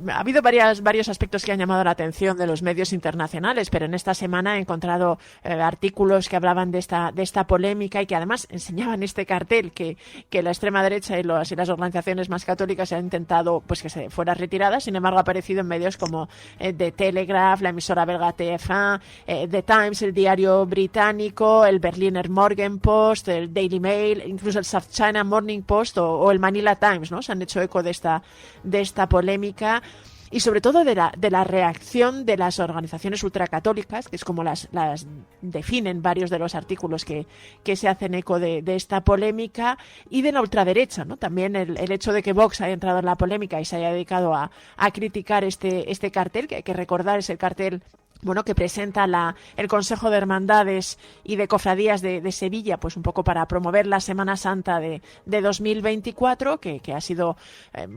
Ha habido varios aspectos que han llamado la atención de los medios internacionales, pero en esta semana he encontrado artículos que hablaban de esta polémica y que además enseñaban este cartel que la extrema derecha y las organizaciones más católicas han intentado pues que se fuera retirada. Sin embargo, ha aparecido en medios como The Telegraph, la emisora belga TF1, The Times, el diario británico, el Berliner Morgenpost, el Daily Mail, incluso el South China Morning Post o el Manila Times, ¿no? Se han hecho eco de esta polémica y sobre todo de la reacción de las organizaciones ultracatólicas, que es como las definen varios de los artículos que se hacen eco de esta polémica, y de la ultraderecha, ¿no? También el hecho de que Vox haya entrado en la polémica y se haya dedicado a criticar este cartel, que hay que recordar es el cartel que presenta el Consejo de Hermandades y de Cofradías de Sevilla, pues un poco para promover la Semana Santa de 2024, que ha sido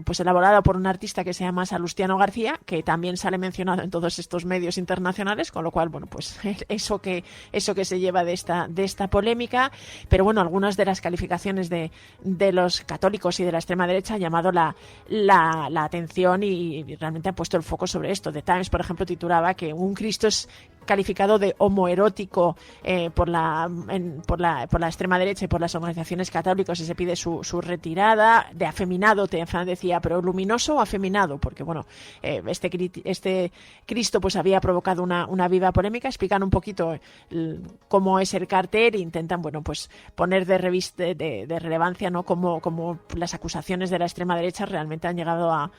pues elaborada por un artista que se llama Salustiano García, que también sale mencionado en todos estos medios internacionales, con lo cual, pues eso que se lleva de esta polémica. Pero bueno, algunas de las calificaciones de los católicos y de la extrema derecha han llamado la atención y realmente han puesto el foco sobre esto. The Times, por ejemplo, titulaba que un Cristo es calificado de homoerótico por la extrema derecha y por las organizaciones católicas y se pide su retirada. De afeminado, TF1 decía, pero luminoso o afeminado, porque este Cristo pues había provocado una viva polémica. Explican un poquito cómo es el cartel e intentan pues poner de relevancia, ¿no? Cómo las acusaciones de la extrema derecha realmente han llegado a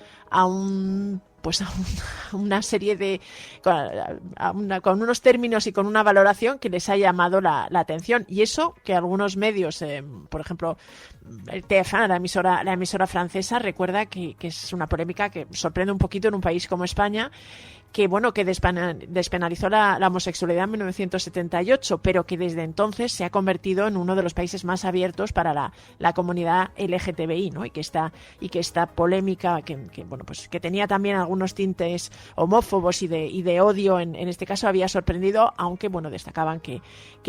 una serie con unos términos y con una valoración que les ha llamado la atención. Y eso que algunos medios, por ejemplo, el TF1, la emisora francesa, recuerda que es una polémica que sorprende un poquito en un país como España, despenalizó la homosexualidad en 1978, pero que desde entonces se ha convertido en uno de los países más abiertos para la comunidad LGTBI, ¿no? Y que esta polémica que tenía también algunos tintes homófobos y de odio en este caso había sorprendido, aunque destacaban que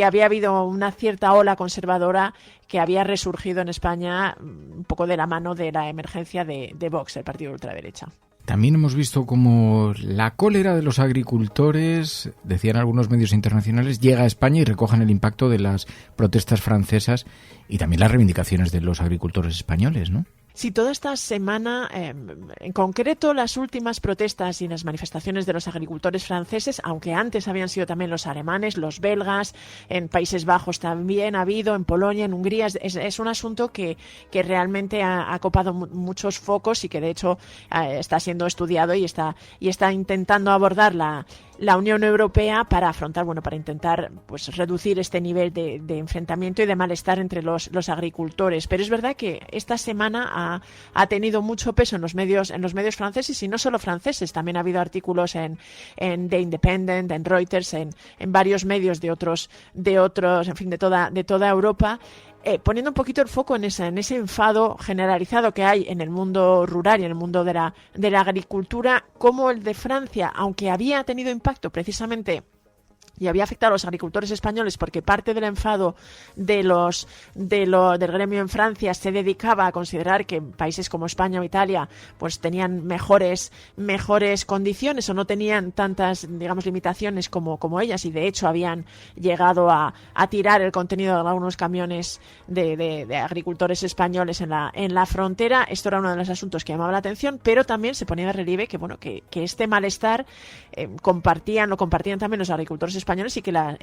había habido una cierta ola conservadora que había resurgido en España un poco de la mano de la emergencia de Vox, el partido de ultraderecha. También hemos visto como la cólera de los agricultores, decían algunos medios internacionales, llega a España y recogen el impacto de las protestas francesas y también las reivindicaciones de los agricultores españoles, ¿no? Sí, toda esta semana, en concreto las últimas protestas y las manifestaciones de los agricultores franceses, aunque antes habían sido también los alemanes, los belgas, en Países Bajos también ha habido, en Polonia, en Hungría, es un asunto que realmente ha copado muchos focos y que de hecho está siendo estudiado y está intentando abordar la Unión Europea para intentar reducir este nivel de enfrentamiento y de malestar entre los agricultores. Pero es verdad que esta semana ha tenido mucho peso en los medios franceses, y no solo franceses, también ha habido artículos en The Independent, en Reuters, en varios medios de otros, en fin, de toda Europa. Poniendo un poquito el foco en ese enfado generalizado que hay en el mundo rural y en el mundo de la agricultura, como el de Francia, aunque había tenido impacto precisamente y había afectado a los agricultores españoles porque parte del enfado del gremio en Francia se dedicaba a considerar que países como España o Italia tenían mejores condiciones o no tenían tantas, limitaciones como ellas, y de hecho habían llegado a tirar el contenido de algunos camiones de agricultores españoles en la frontera. Esto era uno de los asuntos que llamaba la atención, pero también se ponía de relieve que este malestar lo compartían también los agricultores españoles, y que la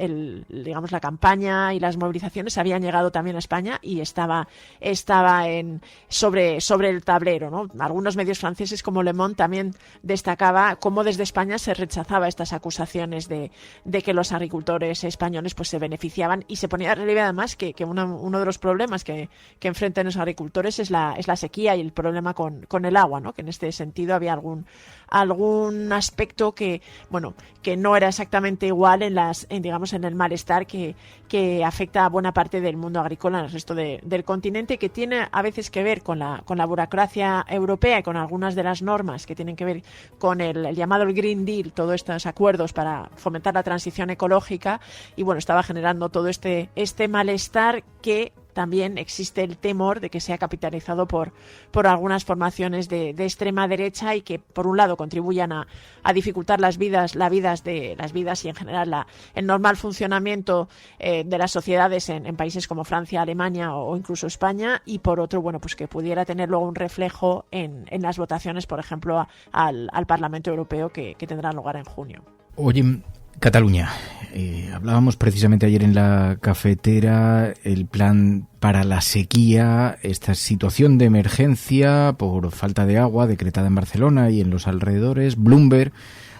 campaña y las movilizaciones habían llegado también a España y estaba sobre el tablero, ¿no? Algunos medios franceses como Le Monde también destacaba cómo desde España se rechazaba estas acusaciones de que los agricultores españoles se beneficiaban, y se ponía de relieve además que uno de los problemas que enfrentan los agricultores es la sequía y el problema con el agua, ¿no? Que en este sentido había algún aspecto que no era exactamente igual en el malestar que afecta a buena parte del mundo agrícola en el resto del continente, que tiene a veces que ver con la burocracia europea y con algunas de las normas que tienen que ver con el llamado el Green Deal, todos estos acuerdos para fomentar la transición ecológica, y estaba generando todo este malestar que también existe el temor de que sea capitalizado por algunas formaciones de extrema derecha y que, por un lado, contribuyan a dificultar las vidas y, en general, el normal funcionamiento de las sociedades en países como Francia, Alemania o incluso España, y, por otro, que pudiera tener luego un reflejo en las votaciones, por ejemplo, al Parlamento Europeo que tendrán lugar en junio. Oye, Cataluña, hablábamos precisamente ayer en la cafetera, el plan para la sequía, esta situación de emergencia por falta de agua decretada en Barcelona y en los alrededores. Bloomberg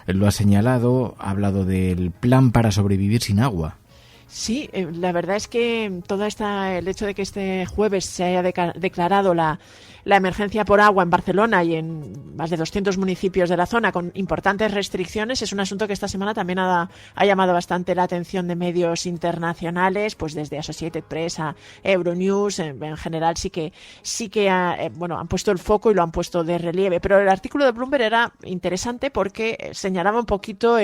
lo ha señalado, ha hablado del plan para sobrevivir sin agua. Sí, la verdad es que el hecho de que este jueves se haya declarado la emergencia por agua en Barcelona y en más de 200 municipios de la zona con importantes restricciones es un asunto que esta semana también ha llamado bastante la atención de medios internacionales, desde Associated Press a Euronews. En general sí que han puesto el foco y lo han puesto de relieve, pero el artículo de Bloomberg era interesante porque señalaba un poquito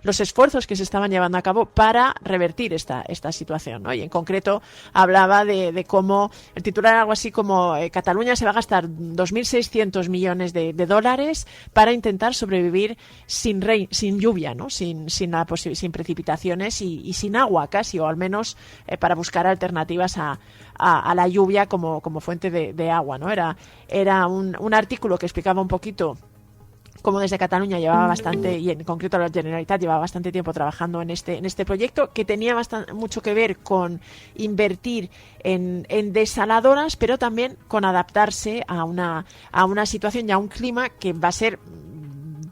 los esfuerzos que se estaban llevando a cabo para revertir esta situación, ¿no? Y en concreto hablaba de cómo el titular era algo así como Cataluña se va a gastar 2.600 millones de dólares para intentar sobrevivir sin lluvia, ¿no? Sin precipitaciones y sin agua casi, o al menos para buscar alternativas a la lluvia como fuente de agua, ¿no? Era un artículo que explicaba un poquito como desde Cataluña llevaba bastante, y en concreto la Generalitat llevaba bastante tiempo trabajando en este proyecto, que tenía mucho que ver con invertir en desaladoras, pero también con adaptarse a una situación y a un clima que va a ser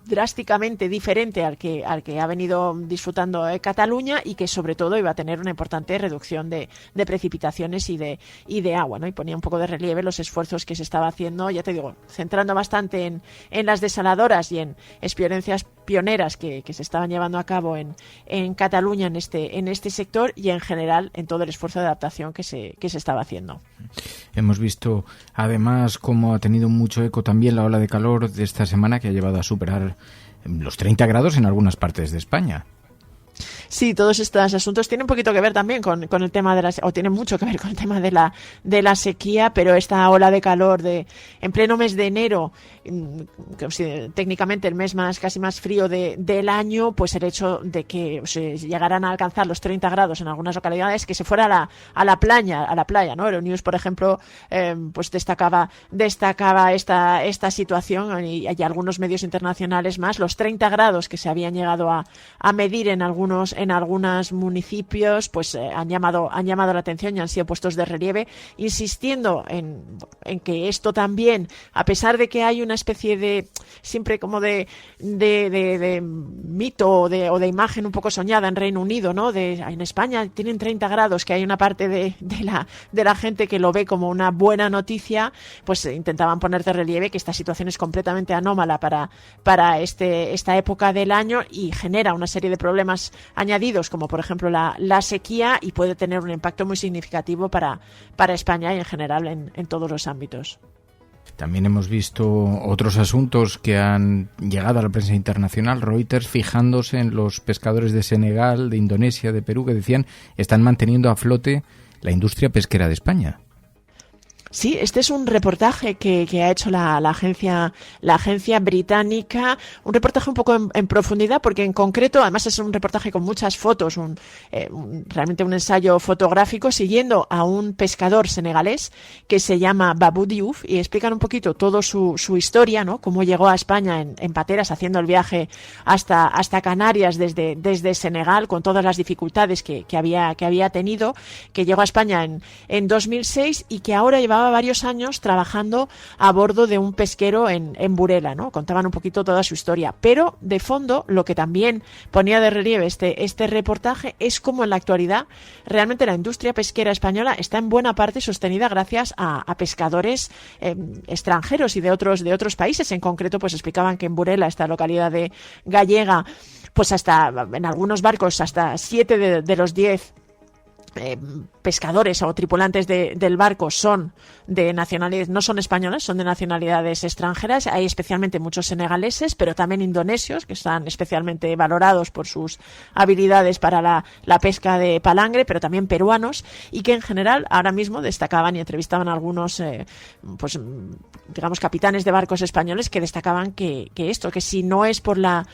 drásticamente diferente al que ha venido disfrutando Cataluña, y que sobre todo iba a tener una importante reducción de precipitaciones y de agua, ¿no? Y ponía un poco de relieve los esfuerzos que se estaba haciendo, ya te digo, centrando bastante en las desaladoras y en experiencias pioneras que se estaban llevando a cabo en Cataluña en este sector y en general en todo el esfuerzo de adaptación que se estaba haciendo. Hemos visto además cómo ha tenido mucho eco también la ola de calor de esta semana, que ha llevado a superar los 30 grados en algunas partes de España. Sí, todos estos asuntos tienen un poquito que ver también con el tema o tienen mucho que ver con el tema de la sequía, pero esta ola de calor en pleno mes de enero, técnicamente el mes casi más frío del año, pues el hecho de que llegaran a alcanzar los 30 grados en algunas localidades, que se fuera a la playa, ¿no? Euronews, por ejemplo, pues destacaba esta situación y algunos medios internacionales más, los 30 grados que se habían llegado a medir en algunos municipios, pues han llamado la atención y han sido puestos de relieve, insistiendo en que esto también, a pesar de que hay una especie de siempre como de mito o de imagen un poco soñada en Reino Unido, ¿no? En España tienen 30 grados, que hay una parte de la gente que lo ve como una buena noticia, pues intentaban poner de relieve que esta situación es completamente anómala para esta época del año y genera una serie de problemas añadidos, como por ejemplo la sequía, y puede tener un impacto muy significativo para España y en general en todos los ámbitos. También hemos visto otros asuntos que han llegado a la prensa internacional. Reuters fijándose en los pescadores de Senegal, de Indonesia, de Perú, que decían están manteniendo a flote la industria pesquera de España. Sí, este es un reportaje que ha hecho la agencia británica, un reportaje un poco en profundidad, porque en concreto, además es un reportaje con muchas fotos, realmente un ensayo fotográfico siguiendo a un pescador senegalés que se llama Babou Diouf, y explican un poquito todo su historia, ¿no? Cómo llegó a España en pateras, haciendo el viaje hasta Canarias desde Senegal, con todas las dificultades que había tenido, que llegó a España en 2006 y que ahora llevaba varios años trabajando a bordo de un pesquero en Burela, ¿no? Contaban un poquito toda su historia, pero de fondo lo que también ponía de relieve este reportaje es cómo en la actualidad realmente la industria pesquera española está en buena parte sostenida gracias a pescadores extranjeros y de otros países. En concreto, pues explicaban que en Burela, esta localidad gallega, pues en algunos barcos hasta 7 de los 10 pescadores o tripulantes del barco son de nacionalidades, no son españoles, son de nacionalidades extranjeras. Hay especialmente muchos senegaleses, pero también indonesios, que están especialmente valorados por sus habilidades para la pesca de palangre, pero también peruanos, y que en general ahora mismo destacaban y entrevistaban a algunos pues digamos capitanes de barcos españoles que destacaban que si no es por la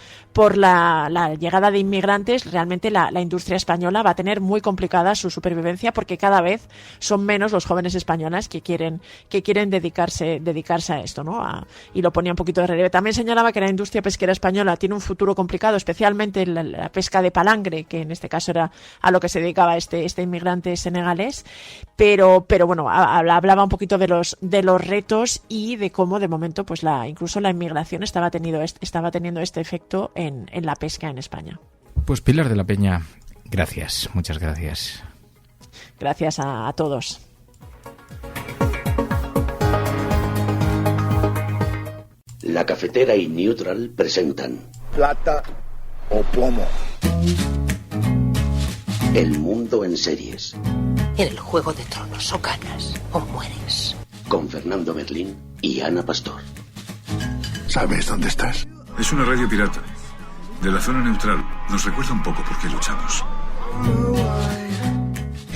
llegada de inmigrantes, realmente la industria española va a tener muy complicada su supervivencia, porque cada vez son menos los jóvenes españoles que quieren dedicarse a esto, ¿no? Y lo ponía un poquito de relieve. También señalaba que la industria pesquera española tiene un futuro complicado, especialmente la pesca de palangre, que en este caso era a lo que se dedicaba este inmigrante senegalés, pero bueno, hablaba un poquito de los retos y de cómo de momento pues incluso la inmigración estaba teniendo este efecto en la pesca en España. Pues Pilar de la Peña, gracias, muchas gracias. Gracias a todos. La Cafetera y Neutral presentan Plata o plomo. El mundo en series. En el Juego de Tronos o ganas o mueres. Con Fernando Merlín y Ana Pastor. ¿Sabes dónde estás? Es una radio pirata. De la zona neutral. Nos recuerda un poco por qué luchamos.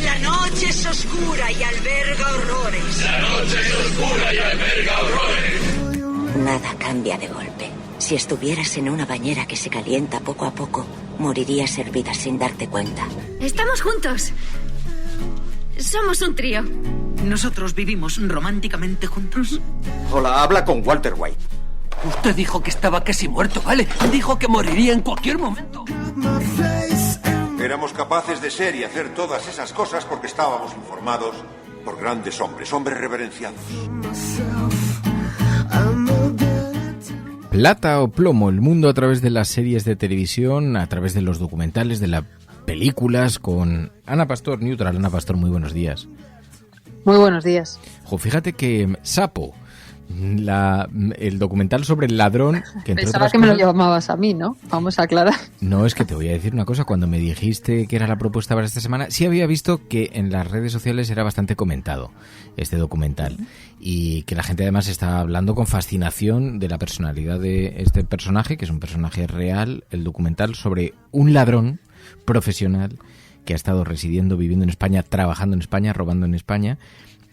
La noche es oscura y alberga horrores. La noche es oscura y alberga horrores. Nada cambia de golpe. Si estuvieras en una bañera que se calienta poco a poco, morirías hervida sin darte cuenta. Estamos juntos. Somos un trío. ¿Nosotros vivimos románticamente juntos? Hola, habla con Walter White. Usted dijo que estaba casi muerto, ¿vale? Dijo que moriría en cualquier momento. Éramos capaces de ser y hacer todas esas cosas porque estábamos informados por grandes hombres reverenciados. Plata o plomo, el mundo a través de las series de televisión, a través de los documentales, de las películas, con Ana Pastor, Neutral. Ana Pastor, muy buenos días. Muy buenos días. Fíjate que Sapo el documental sobre el ladrón... Que entre Pensaba que me lo llamabas a mí, ¿no? Vamos a aclarar. No, es que te voy a decir una cosa. Cuando me dijiste que era la propuesta para esta semana, sí había visto que en las redes sociales era bastante comentado este documental. Y que la gente además estaba hablando con fascinación de la personalidad de este personaje, que es un personaje real, el documental sobre un ladrón profesional que ha estado residiendo, viviendo en España, trabajando en España, robando en España,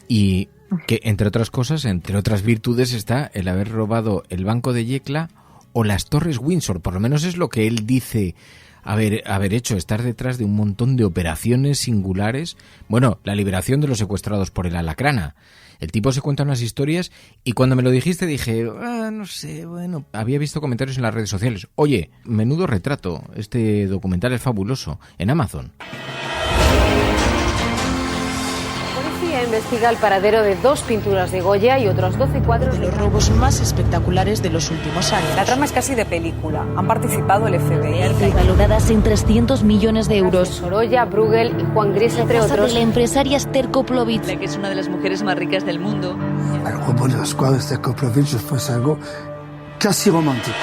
y que, entre otras cosas, entre otras virtudes, está el haber robado el Banco de Yecla o las Torres Windsor. Por lo menos es lo que él dice haber hecho, estar detrás de un montón de operaciones singulares. Bueno, la liberación de los secuestrados por el Alacrana. El tipo se cuenta unas historias y cuando me lo dijiste dije, no sé, bueno, había visto comentarios en las redes sociales. Oye, menudo retrato, este documental es fabuloso, en Amazon. Investiga el paradero de 2 pinturas de Goya y otros 12 cuadros de los robos más espectaculares de los últimos años. La trama es casi de película. Han participado el FBI. Y valoradas en 300 millones de euros. Sorolla, Bruegel y Juan Gris, entre otros. De la empresaria Esther Koplowitz, que es una de las mujeres más ricas del mundo. El robo de los cuadros de Koplowitz fue algo casi romántico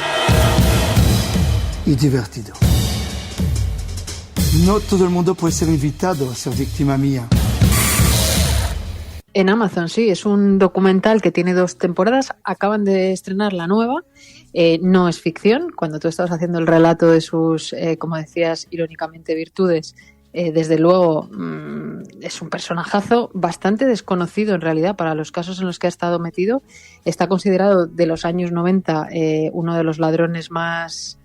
y divertido. No todo el mundo puede ser invitado a ser víctima mía. En Amazon, sí, es un documental que tiene 2 temporadas, acaban de estrenar la nueva, no es ficción, cuando tú estabas haciendo el relato de sus, como decías, irónicamente virtudes, desde luego es un personajazo bastante desconocido en realidad para los casos en los que ha estado metido, está considerado de los años 90 uno de los ladrones más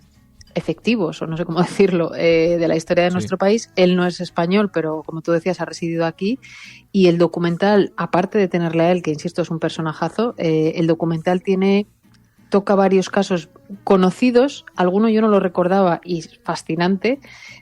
efectivos, o no sé cómo decirlo, de la historia de nuestro país. Él no es español, pero como tú decías, ha residido aquí. Y el documental, aparte de tenerle a él, que insisto es un personajazo, el documental toca varios casos conocidos, alguno yo no lo recordaba y es fascinante.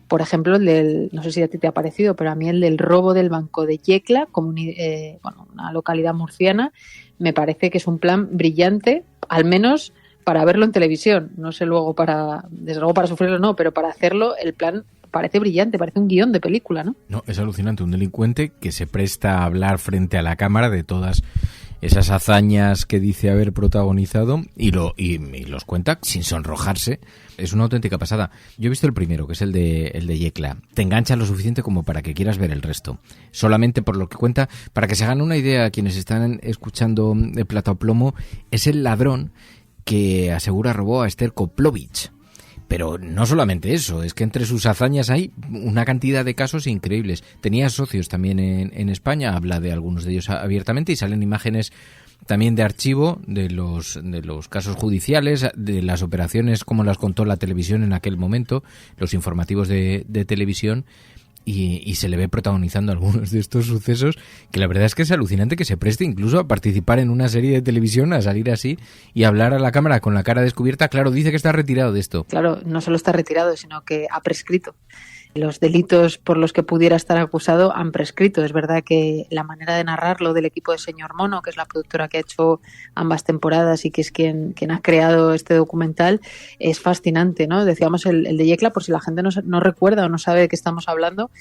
Por ejemplo, el del, no sé si a ti te ha parecido, pero a mí el del robo del Banco de Yecla, una localidad murciana, me parece que es un plan brillante, al menos para verlo en televisión, no sé desde luego para sufrirlo no, pero para hacerlo el plan parece brillante, parece un guión de película, ¿no? No, es alucinante, un delincuente que se presta a hablar frente a la cámara de todas esas hazañas que dice haber protagonizado y los cuenta sin sonrojarse. Es una auténtica pasada. Yo he visto el primero, que es el de Yecla. Te engancha lo suficiente como para que quieras ver el resto. Solamente por lo que cuenta, para que se hagan una idea quienes están escuchando de Plata o Plomo, es el ladrón que asegura robó a Esther Koplowitz. Pero no solamente eso, es que entre sus hazañas hay una cantidad de casos increíbles. Tenía socios también en España, habla de algunos de ellos abiertamente y salen imágenes también de archivo de los casos judiciales, de las operaciones como las contó la televisión en aquel momento, los informativos de televisión. Y se le ve protagonizando algunos de estos sucesos que la verdad es que es alucinante que se preste incluso a participar en una serie de televisión, a salir así y hablar a la cámara con la cara descubierta. Claro, dice que está retirado de esto. Claro, no solo está retirado, sino que ha prescrito. Los delitos por los que pudiera estar acusado han prescrito. Es verdad que la manera de narrarlo del equipo de Señor Mono, que es la productora que ha hecho ambas temporadas y que es quien ha creado este documental, es fascinante, ¿no? Decíamos el de Yecla, por si la gente no recuerda o no sabe de qué estamos hablando,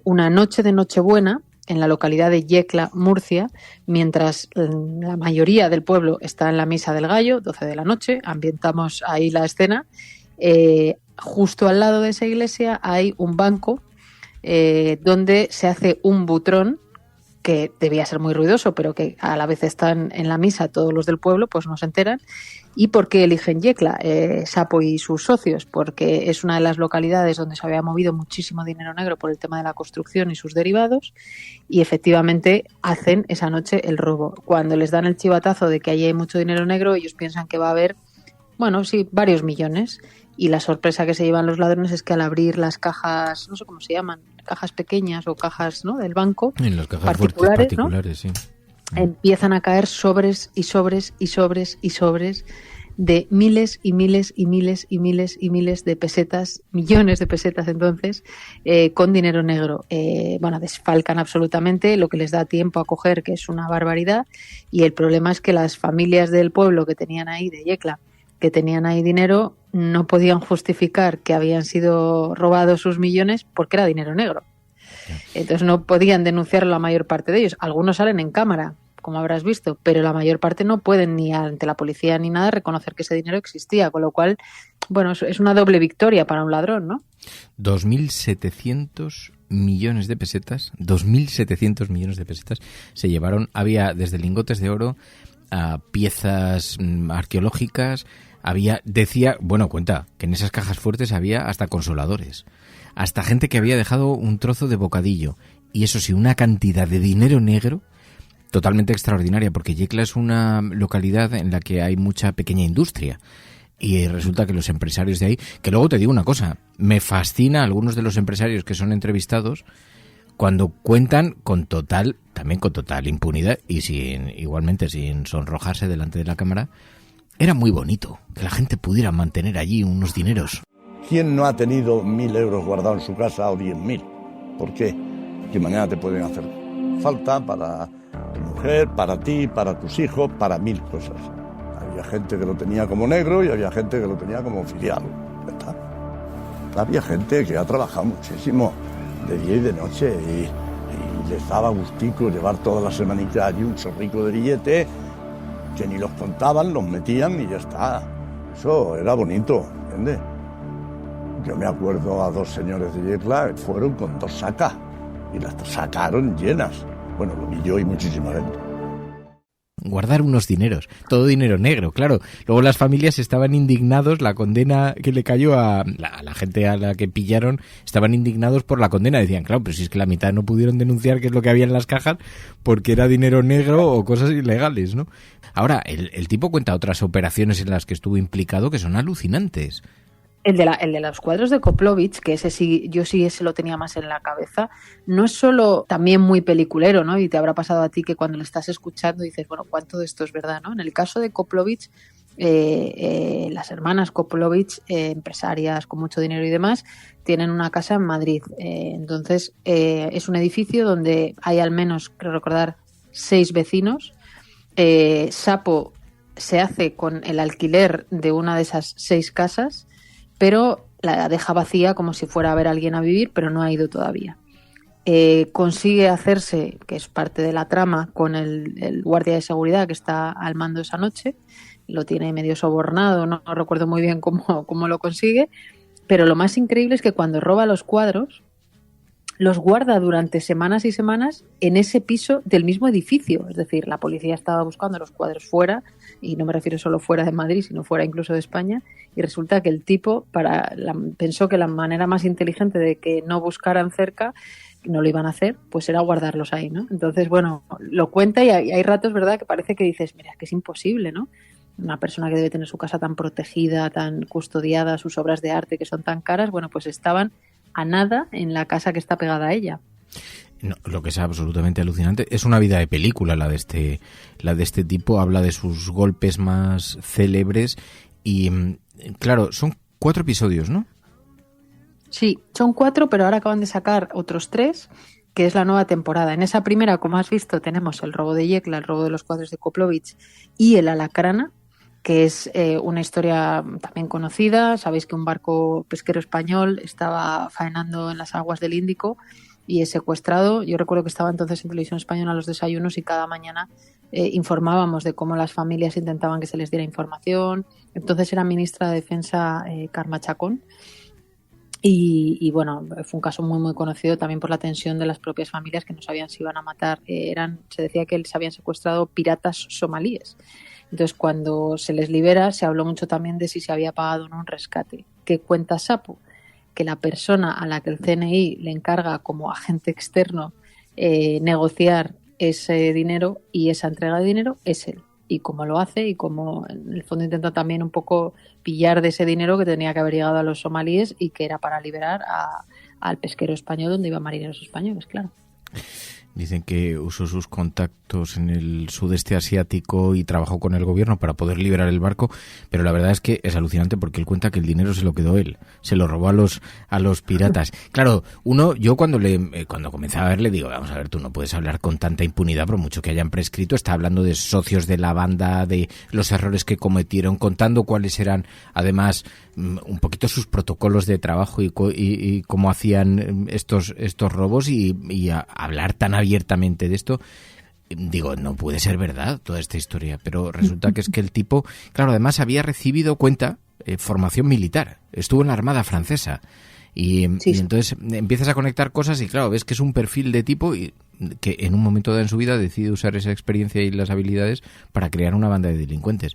una noche de Nochebuena en la localidad de Yecla, Murcia, mientras la mayoría del pueblo está en la Misa del Gallo, 12 de la noche, ambientamos ahí la escena. Justo al lado de esa iglesia hay un banco donde se hace un butrón que debía ser muy ruidoso, pero que a la vez están en la misa todos los del pueblo, pues no se enteran. ¿Y por qué eligen Yecla, Sapo y sus socios? Porque es una de las localidades donde se había movido muchísimo dinero negro por el tema de la construcción y sus derivados, y efectivamente hacen esa noche el robo. Cuando les dan el chivatazo de que allí hay mucho dinero negro, ellos piensan que va a haber, bueno, sí, varios millones. Y la sorpresa que se llevan los ladrones es que al abrir las cajas, no sé cómo se llaman, cajas pequeñas o cajas, ¿no?, del banco, en las cajas particulares, ¿no?, sí, empiezan a caer sobres y sobres y sobres y sobres de miles y miles y miles y miles y miles de pesetas, millones de pesetas entonces, con dinero negro. Desfalcan absolutamente, lo que les da tiempo a coger, que es una barbaridad, y el problema es que las familias del pueblo que tenían ahí, de Yecla, que tenían ahí dinero, no podían justificar que habían sido robados sus millones porque era dinero negro. Entonces no podían denunciar la mayor parte de ellos. Algunos salen en cámara como habrás visto, pero la mayor parte no pueden ni ante la policía ni nada reconocer que ese dinero existía, con lo cual, bueno, es una doble victoria para un ladrón, ¿no? 2.700 millones de pesetas, 2.700 millones de pesetas se llevaron. Había desde lingotes de oro a piezas arqueológicas, cuenta que en esas cajas fuertes había hasta consoladores, hasta gente que había dejado un trozo de bocadillo, y eso sí, una cantidad de dinero negro totalmente extraordinaria, porque Yecla es una localidad en la que hay mucha pequeña industria. Y resulta que los empresarios de ahí, que luego te digo una cosa, me fascina a algunos de los empresarios que son entrevistados cuando cuentan con total impunidad y igualmente sin sonrojarse delante de la cámara. Era muy bonito que la gente pudiera mantener allí unos dineros. ¿Quién no ha tenido 1.000 euros guardados en su casa o 10.000? ¿Por qué? ¿Qué manera te pueden hacer falta para tu mujer, para ti, para tus hijos, para 1.000 cosas? Había gente que lo tenía como negro y había gente que lo tenía como filial. ¿Verdad? Había gente que ha trabajado muchísimo de día y de noche y les daba gustico llevar toda la semanita allí un chorrico de billete que ni los contaban, los metían y ya está. Eso era bonito, ¿entiendes? Yo me acuerdo a 2 señores de Yecla, fueron con 2 sacas y las sacaron llenas. Bueno, lo vi yo y muchísima gente. Guardar unos dineros, todo dinero negro, claro. Luego las familias estaban indignados, la condena que le cayó a la gente a la que pillaron, estaban indignados por la condena. Decían, claro, pero si es que la mitad no pudieron denunciar qué es lo que había en las cajas porque era dinero negro o cosas ilegales, ¿no? Ahora, el tipo cuenta otras operaciones en las que estuvo implicado que son alucinantes. El de los cuadros de Koplovich, que ese sí, yo sí ese lo tenía más en la cabeza, no es solo también muy peliculero, ¿no? Y te habrá pasado a ti que cuando lo estás escuchando dices, bueno, ¿cuánto de esto es verdad, no? En el caso de Koplovich, las hermanas Koplovich, empresarias con mucho dinero y demás, tienen una casa en Madrid. Entonces, es un edificio donde hay al menos, creo recordar, 6 vecinos. Sapo se hace con el alquiler de una de esas 6 casas, pero la deja vacía como si fuera a ver a alguien a vivir, pero no ha ido todavía. Consigue hacerse, que es parte de la trama, con el guardia de seguridad que está al mando esa noche, lo tiene medio sobornado, no recuerdo muy bien cómo lo consigue, pero lo más increíble es que cuando roba los cuadros, los guarda durante semanas y semanas en ese piso del mismo edificio. Es decir, la policía estaba buscando los cuadros fuera, y no me refiero solo fuera de Madrid, sino fuera incluso de España, y resulta que el tipo pensó que la manera más inteligente de que no buscaran cerca, no lo iban a hacer, pues era guardarlos ahí, ¿no? Entonces, bueno, lo cuenta y hay ratos, ¿verdad?, que parece que dices, mira, es que es imposible, ¿no? Una persona que debe tener su casa tan protegida, tan custodiada, sus obras de arte que son tan caras, bueno, pues estaban a nada en la casa que está pegada a ella. No, lo que es absolutamente alucinante es una vida de película la de este tipo. Habla de sus golpes más célebres y claro, son 4 episodios, ¿no? Sí, son 4, pero ahora acaban de sacar otros 3, que es la nueva temporada. En esa primera, como has visto, tenemos el robo de Yecla, el robo de los cuadros de Koplovich y el Alacrana, que es una historia también conocida. Sabéis que un barco pesquero español estaba faenando en las aguas del Índico y es secuestrado. Yo recuerdo que estaba entonces en Televisión Española a los desayunos y cada mañana informábamos de cómo las familias intentaban que se les diera información. Entonces era ministra de Defensa Carme Chacón. Y bueno, fue un caso muy muy conocido también por la tensión de las propias familias que no sabían si iban a matar. Se decía que se habían secuestrado piratas somalíes. Entonces, cuando se les libera, se habló mucho también de si se había pagado o no un rescate. ¿Qué cuenta Sapo? Que la persona a la que el CNI le encarga como agente externo negociar ese dinero y esa entrega de dinero es él. Y cómo lo hace y cómo en el fondo intenta también un poco pillar de ese dinero que tenía que haber llegado a los somalíes y que era para liberar al pesquero español donde iban marineros españoles, claro. Dicen que usó sus contactos en el sudeste asiático y trabajó con el gobierno para poder liberar el barco, pero la verdad es que es alucinante porque él cuenta que el dinero se lo quedó él, se lo robó a los piratas. Claro, yo cuando comenzaba a verle digo, vamos a ver, tú no puedes hablar con tanta impunidad por mucho que hayan prescrito. Está hablando de socios de la banda, de los errores que cometieron, contando cuáles eran además un poquito sus protocolos de trabajo y cómo hacían estos robos y a hablar tan abiertamente de esto. digo, no puede ser verdad toda esta historia, pero resulta que es que el tipo, claro, además había recibido formación militar, estuvo en la Armada Francesa. Y entonces empiezas a conectar cosas y claro, ves que es un perfil de tipo que en un momento dado en su vida decide usar esa experiencia y las habilidades para crear una banda de delincuentes.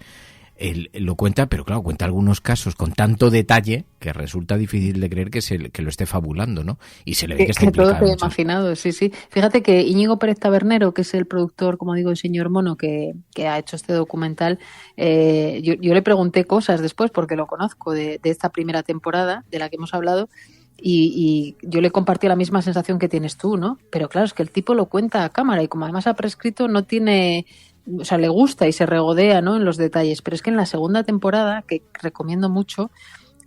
Él lo cuenta, pero claro, cuenta algunos casos con tanto detalle que resulta difícil de creer que lo esté fabulando, ¿no? Y se le ve que está implicado. Que todo te he imaginado, sí. Fíjate que Íñigo Pérez Tabernero, que es el productor, como digo, el señor Mono, que ha hecho este documental, yo le pregunté cosas después, porque lo conozco, de esta primera temporada de la que hemos hablado, y yo le compartí la misma sensación que tienes tú, ¿no? Pero claro, es que el tipo lo cuenta a cámara y como además ha prescrito, no tiene... O sea, le gusta y se regodea, ¿no?, en los detalles. Pero es que en la segunda temporada, que recomiendo mucho,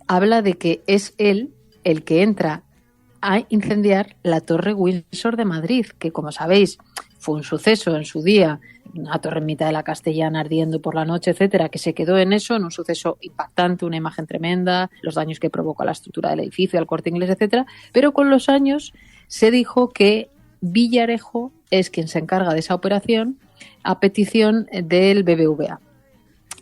habla de que es él el que entra a incendiar la Torre Windsor de Madrid, que, como sabéis, fue un suceso en su día, una torre en mitad de la Castellana ardiendo por la noche, etcétera, que se quedó en eso, en un suceso impactante, una imagen tremenda, los daños que provocó a la estructura del edificio, al Corte Inglés, etcétera. Pero con los años se dijo que Villarejo es quien se encarga de esa operación a petición del BBVA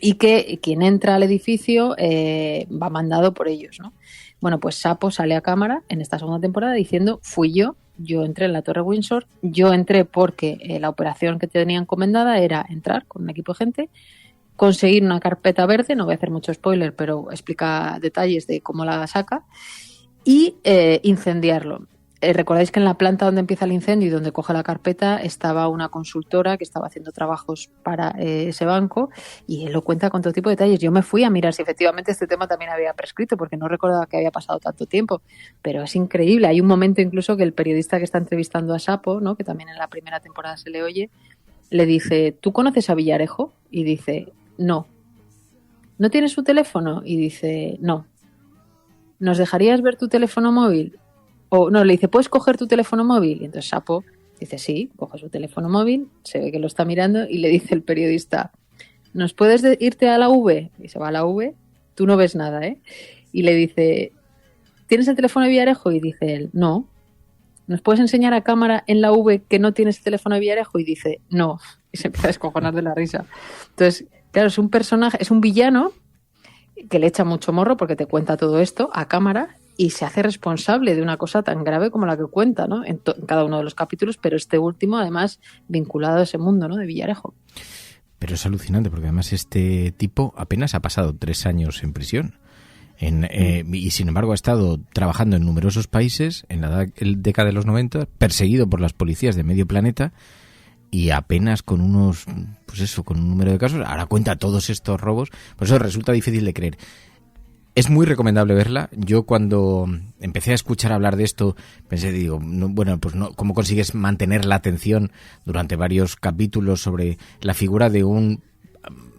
y que quien entra al edificio va mandado por ellos, ¿no? Bueno, pues Sapo sale a cámara en esta segunda temporada diciendo: fui yo entré en la Torre Windsor, yo entré porque la operación que tenía encomendada era entrar con un equipo de gente, conseguir una carpeta verde, no voy a hacer mucho spoiler, pero explica detalles de cómo la saca, y incendiarlo. Recordáis que en la planta donde empieza el incendio y donde coge la carpeta estaba una consultora que estaba haciendo trabajos para ese banco, y él lo cuenta con todo tipo de detalles. Yo me fui a mirar si efectivamente este tema también había prescrito, porque no recordaba que había pasado tanto tiempo, pero es increíble. Hay un momento incluso que el periodista que está entrevistando a Sapo, ¿no?, que también en la primera temporada se le oye, le dice: ¿tú conoces a Villarejo? Y dice: no. ¿No tienes su teléfono? Y dice: no. ¿Nos dejarías ver tu teléfono móvil? O no, le dice: ¿puedes coger tu teléfono móvil? Y entonces Sapo dice: sí, coge su teléfono móvil, se ve que lo está mirando y le dice el periodista: ¿nos puedes irte a la V? Y se va a la V, tú no ves nada, ¿eh? Y le dice: ¿tienes el teléfono de Villarejo? Y dice él: no. ¿Nos puedes enseñar a cámara en la V que no tienes el teléfono de Villarejo? Y dice: no. Y se empieza a descojonar de la risa. Entonces, claro, es un personaje, es un villano que le echa mucho morro porque te cuenta todo esto a cámara y se hace responsable de una cosa tan grave como la que cuenta, ¿no?, en cada uno de los capítulos, pero este último además vinculado a ese mundo, ¿no?, de Villarejo. Pero es alucinante porque además este tipo apenas ha pasado 3 años en prisión y sin embargo ha estado trabajando en numerosos países en la década de los 90, perseguido por las policías de medio planeta, y apenas con con un número de casos, ahora cuenta todos estos robos. Por eso resulta difícil de creer. Es muy recomendable verla. Yo cuando empecé a escuchar hablar de esto pensé, ¿cómo consigues mantener la atención durante varios capítulos sobre la figura de un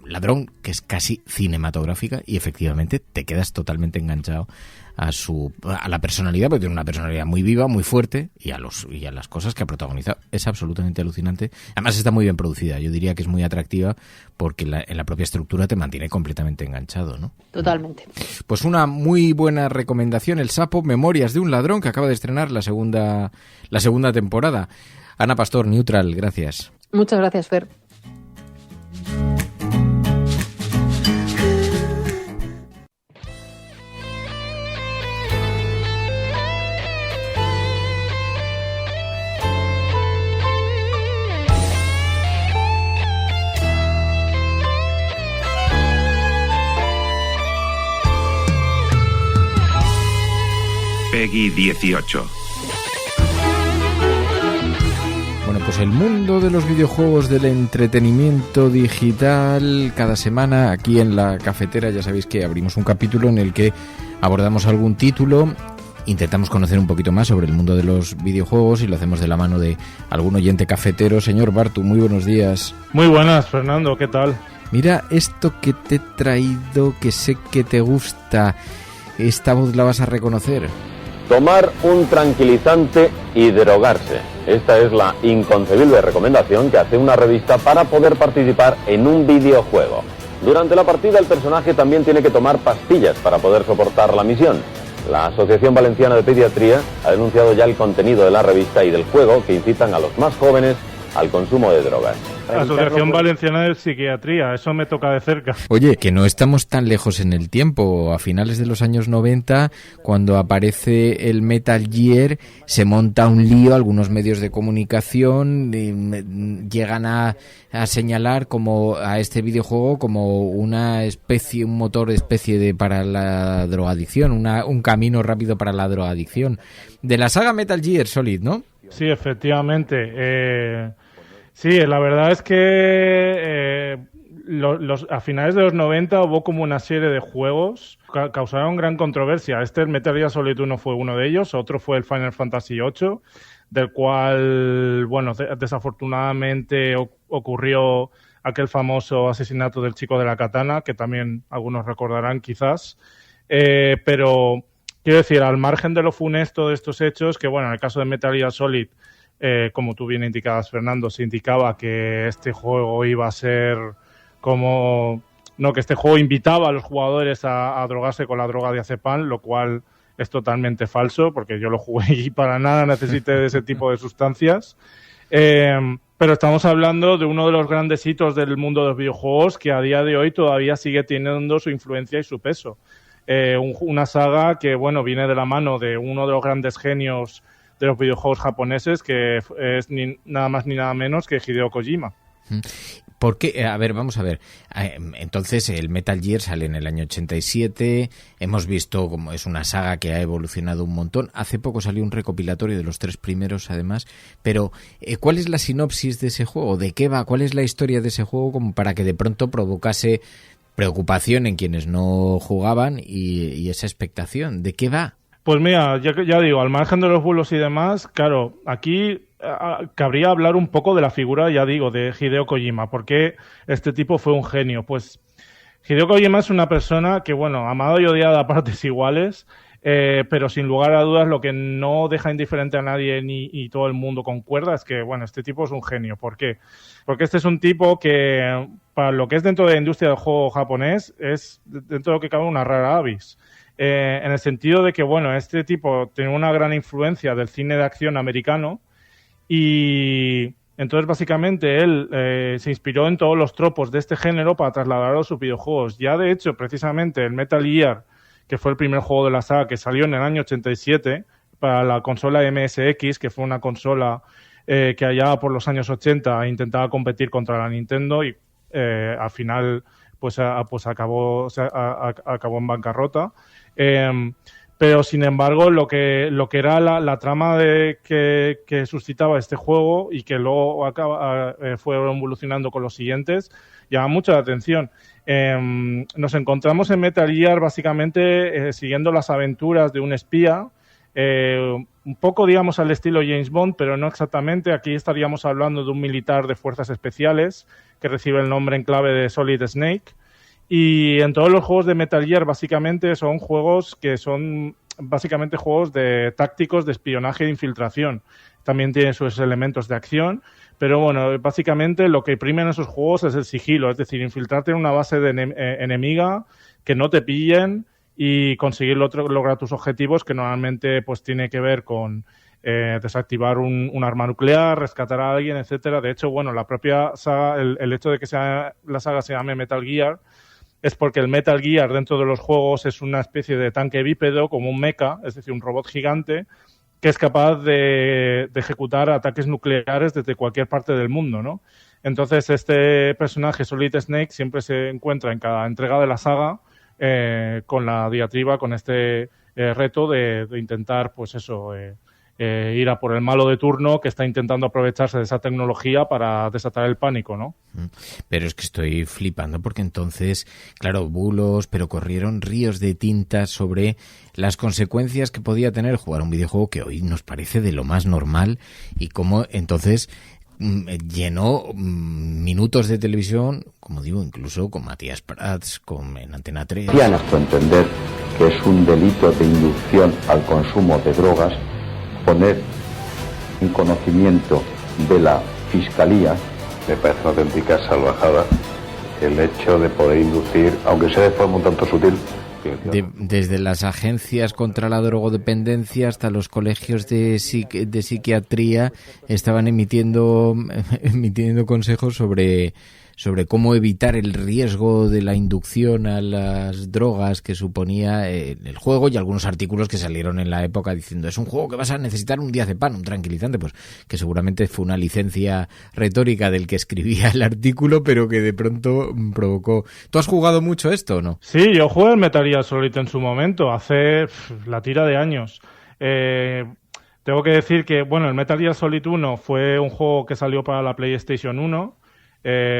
ladrón que es casi cinematográfica? Y efectivamente te quedas totalmente enganchado a la personalidad, porque tiene una personalidad muy viva, muy fuerte, y a las cosas que ha protagonizado. Es absolutamente alucinante. Además está muy bien producida. Yo diría que es muy atractiva porque en la propia estructura te mantiene completamente enganchado, ¿no? Totalmente. Pues una muy buena recomendación, El Sapo, Memorias de un ladrón, que acaba de estrenar la segunda temporada. Ana Pastor, Neutral, gracias. Muchas gracias, Fer. Peggy 18. Bueno, pues el mundo de los videojuegos, del entretenimiento digital, cada semana aquí en La Cafetera ya sabéis que abrimos un capítulo en el que abordamos algún título, intentamos conocer un poquito más sobre el mundo de los videojuegos y lo hacemos de la mano de algún oyente cafetero. Señor Bartu, muy buenos días. Muy buenas, Fernando, ¿qué tal? Mira esto que te he traído, que sé que te gusta. Esta voz la vas a reconocer. Tomar un tranquilizante y drogarse. Esta es la inconcebible recomendación que hace una revista para poder participar en un videojuego. Durante la partida el personaje también tiene que tomar pastillas para poder soportar la misión. La Asociación Valenciana de Pediatría ha denunciado ya el contenido de la revista y del juego que incitan a los más jóvenes al consumo de drogas. Asociación Valenciana de Psiquiatría, eso me toca de cerca. Oye, que no estamos tan lejos en el tiempo. A finales de los años 90, cuando aparece el Metal Gear, se monta un lío, algunos medios de comunicación llegan a señalar como a este videojuego como una especie, un motor especie para la drogadicción, un camino rápido para la drogadicción. De la saga Metal Gear Solid, ¿no? Sí, efectivamente. Sí, la verdad es que a finales de los 90 hubo como una serie de juegos que causaron gran controversia. El Metal Gear Solid 1 fue uno de ellos, otro fue el Final Fantasy VIII, del cual, bueno, desafortunadamente ocurrió aquel famoso asesinato del chico de la katana, que también algunos recordarán quizás, pero quiero decir, al margen de lo funesto de estos hechos, que bueno, en el caso de Metal Gear Solid, como tú bien indicabas, Fernando, se indicaba que este juego iba a ser como... No, que este juego invitaba a los jugadores a drogarse con la droga de diazepam, lo cual es totalmente falso, porque yo lo jugué y para nada necesité de ese tipo de sustancias. Pero estamos hablando de uno de los grandes hitos del mundo de los videojuegos que a día de hoy todavía sigue teniendo su influencia y su peso. Una saga que, bueno, viene de la mano de uno de los grandes genios de los videojuegos japoneses, que es nada más ni nada menos que Hideo Kojima. ¿Por qué? A ver, vamos a ver. Entonces, el Metal Gear sale en el año 87. Hemos visto como es una saga que ha evolucionado un montón. Hace poco salió un recopilatorio de los 3 primeros, además. Pero, ¿cuál es la sinopsis de ese juego? ¿De qué va? ¿Cuál es la historia de ese juego como para que de pronto provocase preocupación en quienes no jugaban y esa expectación? ¿De qué va? Pues mira, ya digo, al margen de los bulos y demás, claro, aquí cabría hablar un poco de la figura, ya digo, de Hideo Kojima. ¿Por qué este tipo fue un genio? Pues Hideo Kojima es una persona que, bueno, amada y odiada a partes iguales, pero sin lugar a dudas lo que no deja indiferente a nadie y todo el mundo concuerda es que, bueno, este tipo es un genio. ¿Por qué? Porque este es un tipo que, para lo que es dentro de la industria del juego japonés, es dentro de lo que cabe una rara avis. En el sentido de que, bueno, este tipo tiene una gran influencia del cine de acción americano y entonces básicamente él se inspiró en todos los tropos de este género para trasladarlo a sus videojuegos. Ya de hecho, precisamente el Metal Gear, que fue el primer juego de la saga que salió en el año 87 para la consola MSX, que fue una consola que allá por los años 80 intentaba competir contra la Nintendo y al final pues acabó en bancarrota. Pero sin embargo lo que era la trama que suscitaba este juego y que luego fue evolucionando con los siguientes llama mucho la atención. Nos encontramos en Metal Gear básicamente siguiendo las aventuras de un espía, un poco digamos al estilo James Bond, pero no exactamente. Aquí estaríamos hablando de un militar de fuerzas especiales que recibe el nombre en clave de Solid Snake. Y en todos los juegos de Metal Gear básicamente son juegos que son básicamente juegos de tácticos de espionaje e infiltración. También tiene sus elementos de acción, pero bueno, básicamente lo que prima en esos juegos es el sigilo, es decir, infiltrarte en una base enemiga, que no te pillen y conseguir lograr tus objetivos, que normalmente pues tiene que ver con desactivar un arma nuclear, rescatar a alguien, etcétera. De hecho, bueno, la propia saga, el hecho de que la saga se llame Metal Gear es porque el Metal Gear dentro de los juegos es una especie de tanque bípedo, como un mecha, es decir, un robot gigante, que es capaz de ejecutar ataques nucleares desde cualquier parte del mundo, ¿no? Entonces, este personaje, Solid Snake, siempre se encuentra en cada entrega de la saga con la diatriba, con este reto de intentar, pues eso, ir a por el malo de turno que está intentando aprovecharse de esa tecnología para desatar el pánico, ¿no? Pero es que estoy flipando porque entonces, claro, bulos, pero corrieron ríos de tinta sobre las consecuencias que podía tener jugar un videojuego que hoy nos parece de lo más normal y cómo entonces llenó minutos de televisión, como digo, incluso con Matías Prats, en Antena 3. A nuestro entender que es un delito de inducción al consumo de drogas poner en conocimiento de la Fiscalía. Me parece una auténtica salvajada el hecho de poder inducir, aunque sea de forma un tanto sutil, Desde las agencias contra la drogodependencia hasta los colegios de psiquiatría estaban emitiendo consejos sobre cómo evitar el riesgo de la inducción a las drogas que suponía el juego, y algunos artículos que salieron en la época diciendo es un juego que vas a necesitar un diazepam, un tranquilizante, pues que seguramente fue una licencia retórica del que escribía el artículo, pero que de pronto provocó. ¿Tú has jugado mucho esto o no? Sí, yo jugué el Metal Gear Solid en su momento, hace la tira de años. Tengo que decir que, bueno, el Metal Gear Solid 1 fue un juego que salió para la PlayStation 1.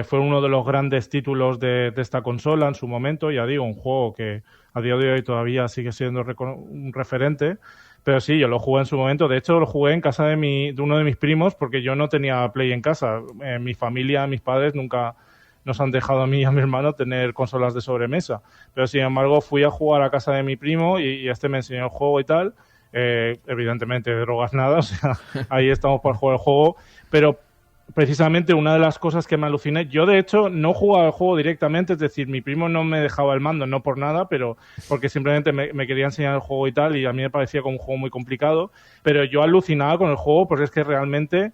Fue uno de los grandes títulos de esta consola en su momento, ya digo, un juego que a día de hoy todavía sigue siendo un referente, pero sí, yo lo jugué en su momento. De hecho, lo jugué en casa de uno de mis primos, porque yo no tenía Play en casa. Mi familia, mis padres nunca nos han dejado a mí y a mi hermano tener consolas de sobremesa, pero sin embargo fui a jugar a casa de mi primo y este me enseñó el juego y tal. Evidentemente drogas nada, o sea, ahí estamos para jugar el juego, pero precisamente una de las cosas que me aluciné, yo de hecho no jugaba el juego directamente, es decir, mi primo no me dejaba el mando, no por nada, pero porque simplemente me quería enseñar el juego y tal, y a mí me parecía como un juego muy complicado, pero yo alucinaba con el juego porque es que realmente,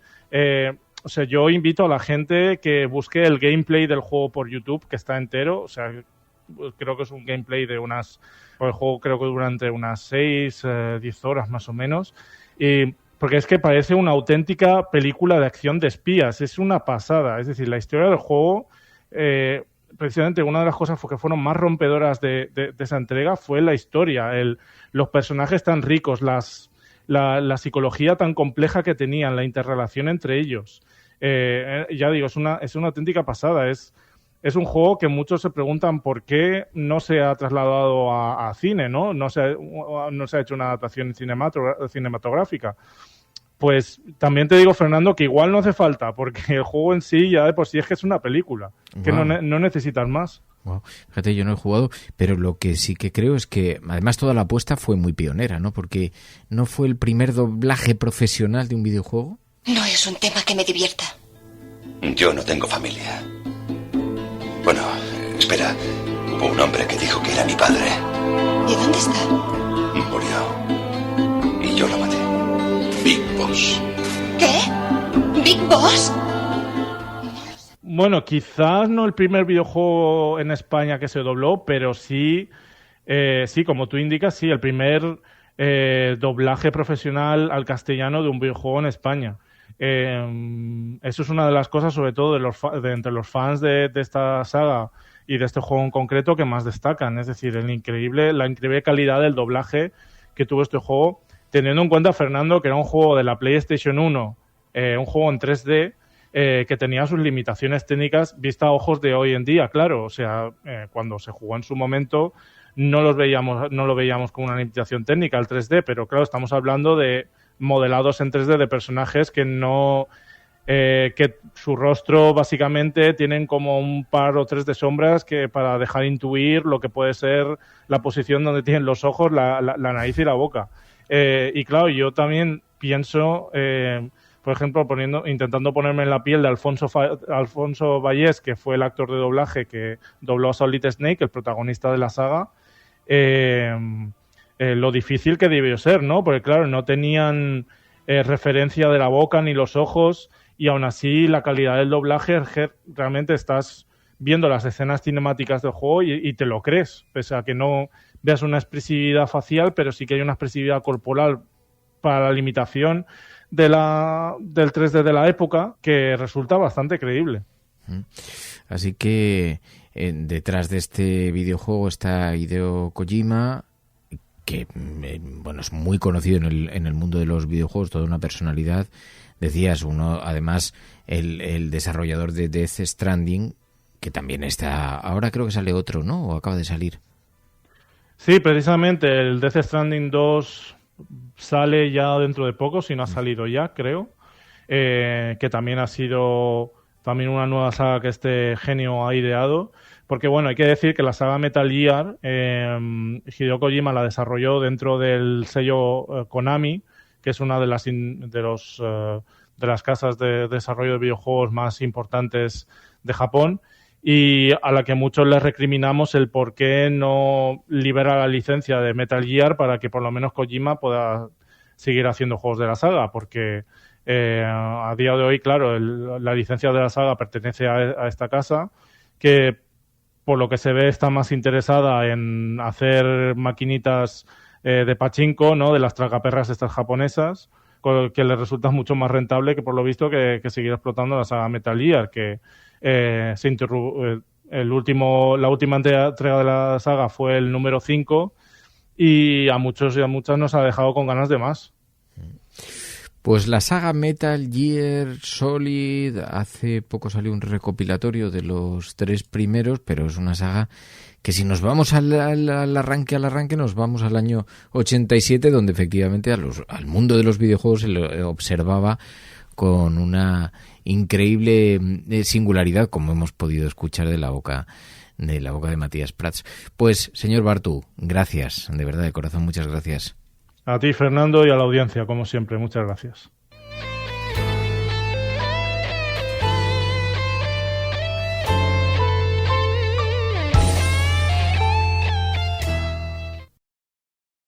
o sea, yo invito a la gente que busque el gameplay del juego por YouTube, que está entero, o sea, creo que es un gameplay de el juego creo que durante unas 6, 10 horas más o menos, y porque es que parece una auténtica película de acción de espías, es una pasada. Es decir, la historia del juego, precisamente una de las cosas que fueron más rompedoras de esa entrega fue la historia, los personajes tan ricos, la psicología tan compleja que tenían, la interrelación entre ellos. Ya digo, es una auténtica pasada. Es un juego que muchos se preguntan por qué no se ha trasladado a cine, ¿no? No se ha hecho una adaptación cinematográfica. Pues también te digo, Fernando, que igual no hace falta, porque el juego en sí ya de por sí es que es una película, que no necesitas más. Wow. Fíjate, yo no he jugado, pero lo que sí que creo es que además toda la apuesta fue muy pionera, ¿no? Porque ¿no fue el primer doblaje profesional de un videojuego? No es un tema que me divierta. Yo no tengo familia. Bueno, espera. Hubo un hombre que dijo que era mi padre. ¿Y dónde está? Murió. Y yo lo maté. Big Boss. ¿Qué? ¿Big Boss? Bueno, quizás no el primer videojuego en España que se dobló, pero sí, como tú indicas, sí, el primer doblaje profesional al castellano de un videojuego en España. Eso es una de las cosas, sobre todo entre los fans de esta saga y de este juego en concreto, que más destacan. Es decir, la increíble calidad del doblaje que tuvo este juego, teniendo en cuenta, Fernando, que era un juego de la PlayStation 1, un juego en 3D, que tenía sus limitaciones técnicas vista a ojos de hoy en día, claro. O sea, cuando se jugó en su momento no lo veíamos como una limitación técnica el 3D, pero claro, estamos hablando de modelados en 3D de personajes que que su rostro básicamente tienen como un par o tres de sombras que para dejar intuir lo que puede ser la posición donde tienen los ojos, la nariz y la boca. Y claro, yo también pienso, por ejemplo, intentando ponerme en la piel de Alfonso Vallés, que fue el actor de doblaje que dobló a Solid Snake, el protagonista de la saga, lo difícil que debió ser, ¿no? Porque claro, no tenían referencia de la boca ni los ojos, y aún así la calidad del doblaje, realmente estás viendo las escenas cinemáticas del juego y te lo crees, pese a que no veas una expresividad facial, pero sí que hay una expresividad corporal para la limitación del 3D de la época que resulta bastante creíble. Así que detrás de este videojuego está Hideo Kojima, que bueno, es muy conocido en el mundo de los videojuegos, toda una personalidad. Decías, además el desarrollador de Death Stranding, que también está, ahora creo que sale otro, ¿no? ¿O acaba de salir? Sí, precisamente el Death Stranding 2 sale ya dentro de poco, si no ha salido ya, creo, que también ha sido también una nueva saga que este genio ha ideado, porque bueno, hay que decir que la saga Metal Gear, Hideo Kojima la desarrolló dentro del sello Konami, que es una de las casas de desarrollo de videojuegos más importantes de Japón, y a la que muchos les recriminamos el por qué no libera la licencia de Metal Gear para que por lo menos Kojima pueda seguir haciendo juegos de la saga, porque a día de hoy, claro, la licencia de la saga pertenece a esta casa, que por lo que se ve está más interesada en hacer maquinitas de pachinko, ¿no? De las tragaperras estas japonesas, que le resulta mucho más rentable que por lo visto que seguir explotando la saga Metal Gear, que la última entrega de la saga fue el número 5 y a muchos y a muchas nos ha dejado con ganas de más. Pues la saga Metal Gear Solid, hace poco salió un recopilatorio de los 3 primeros, pero es una saga que si nos vamos al arranque, nos vamos al año 87, donde efectivamente al mundo de los videojuegos se lo observaba con una increíble singularidad, como hemos podido escuchar de la boca de Matías Prats. Pues, señor Bartu, gracias, de verdad, de corazón, muchas gracias. A ti, Fernando, y a la audiencia, como siempre, muchas gracias.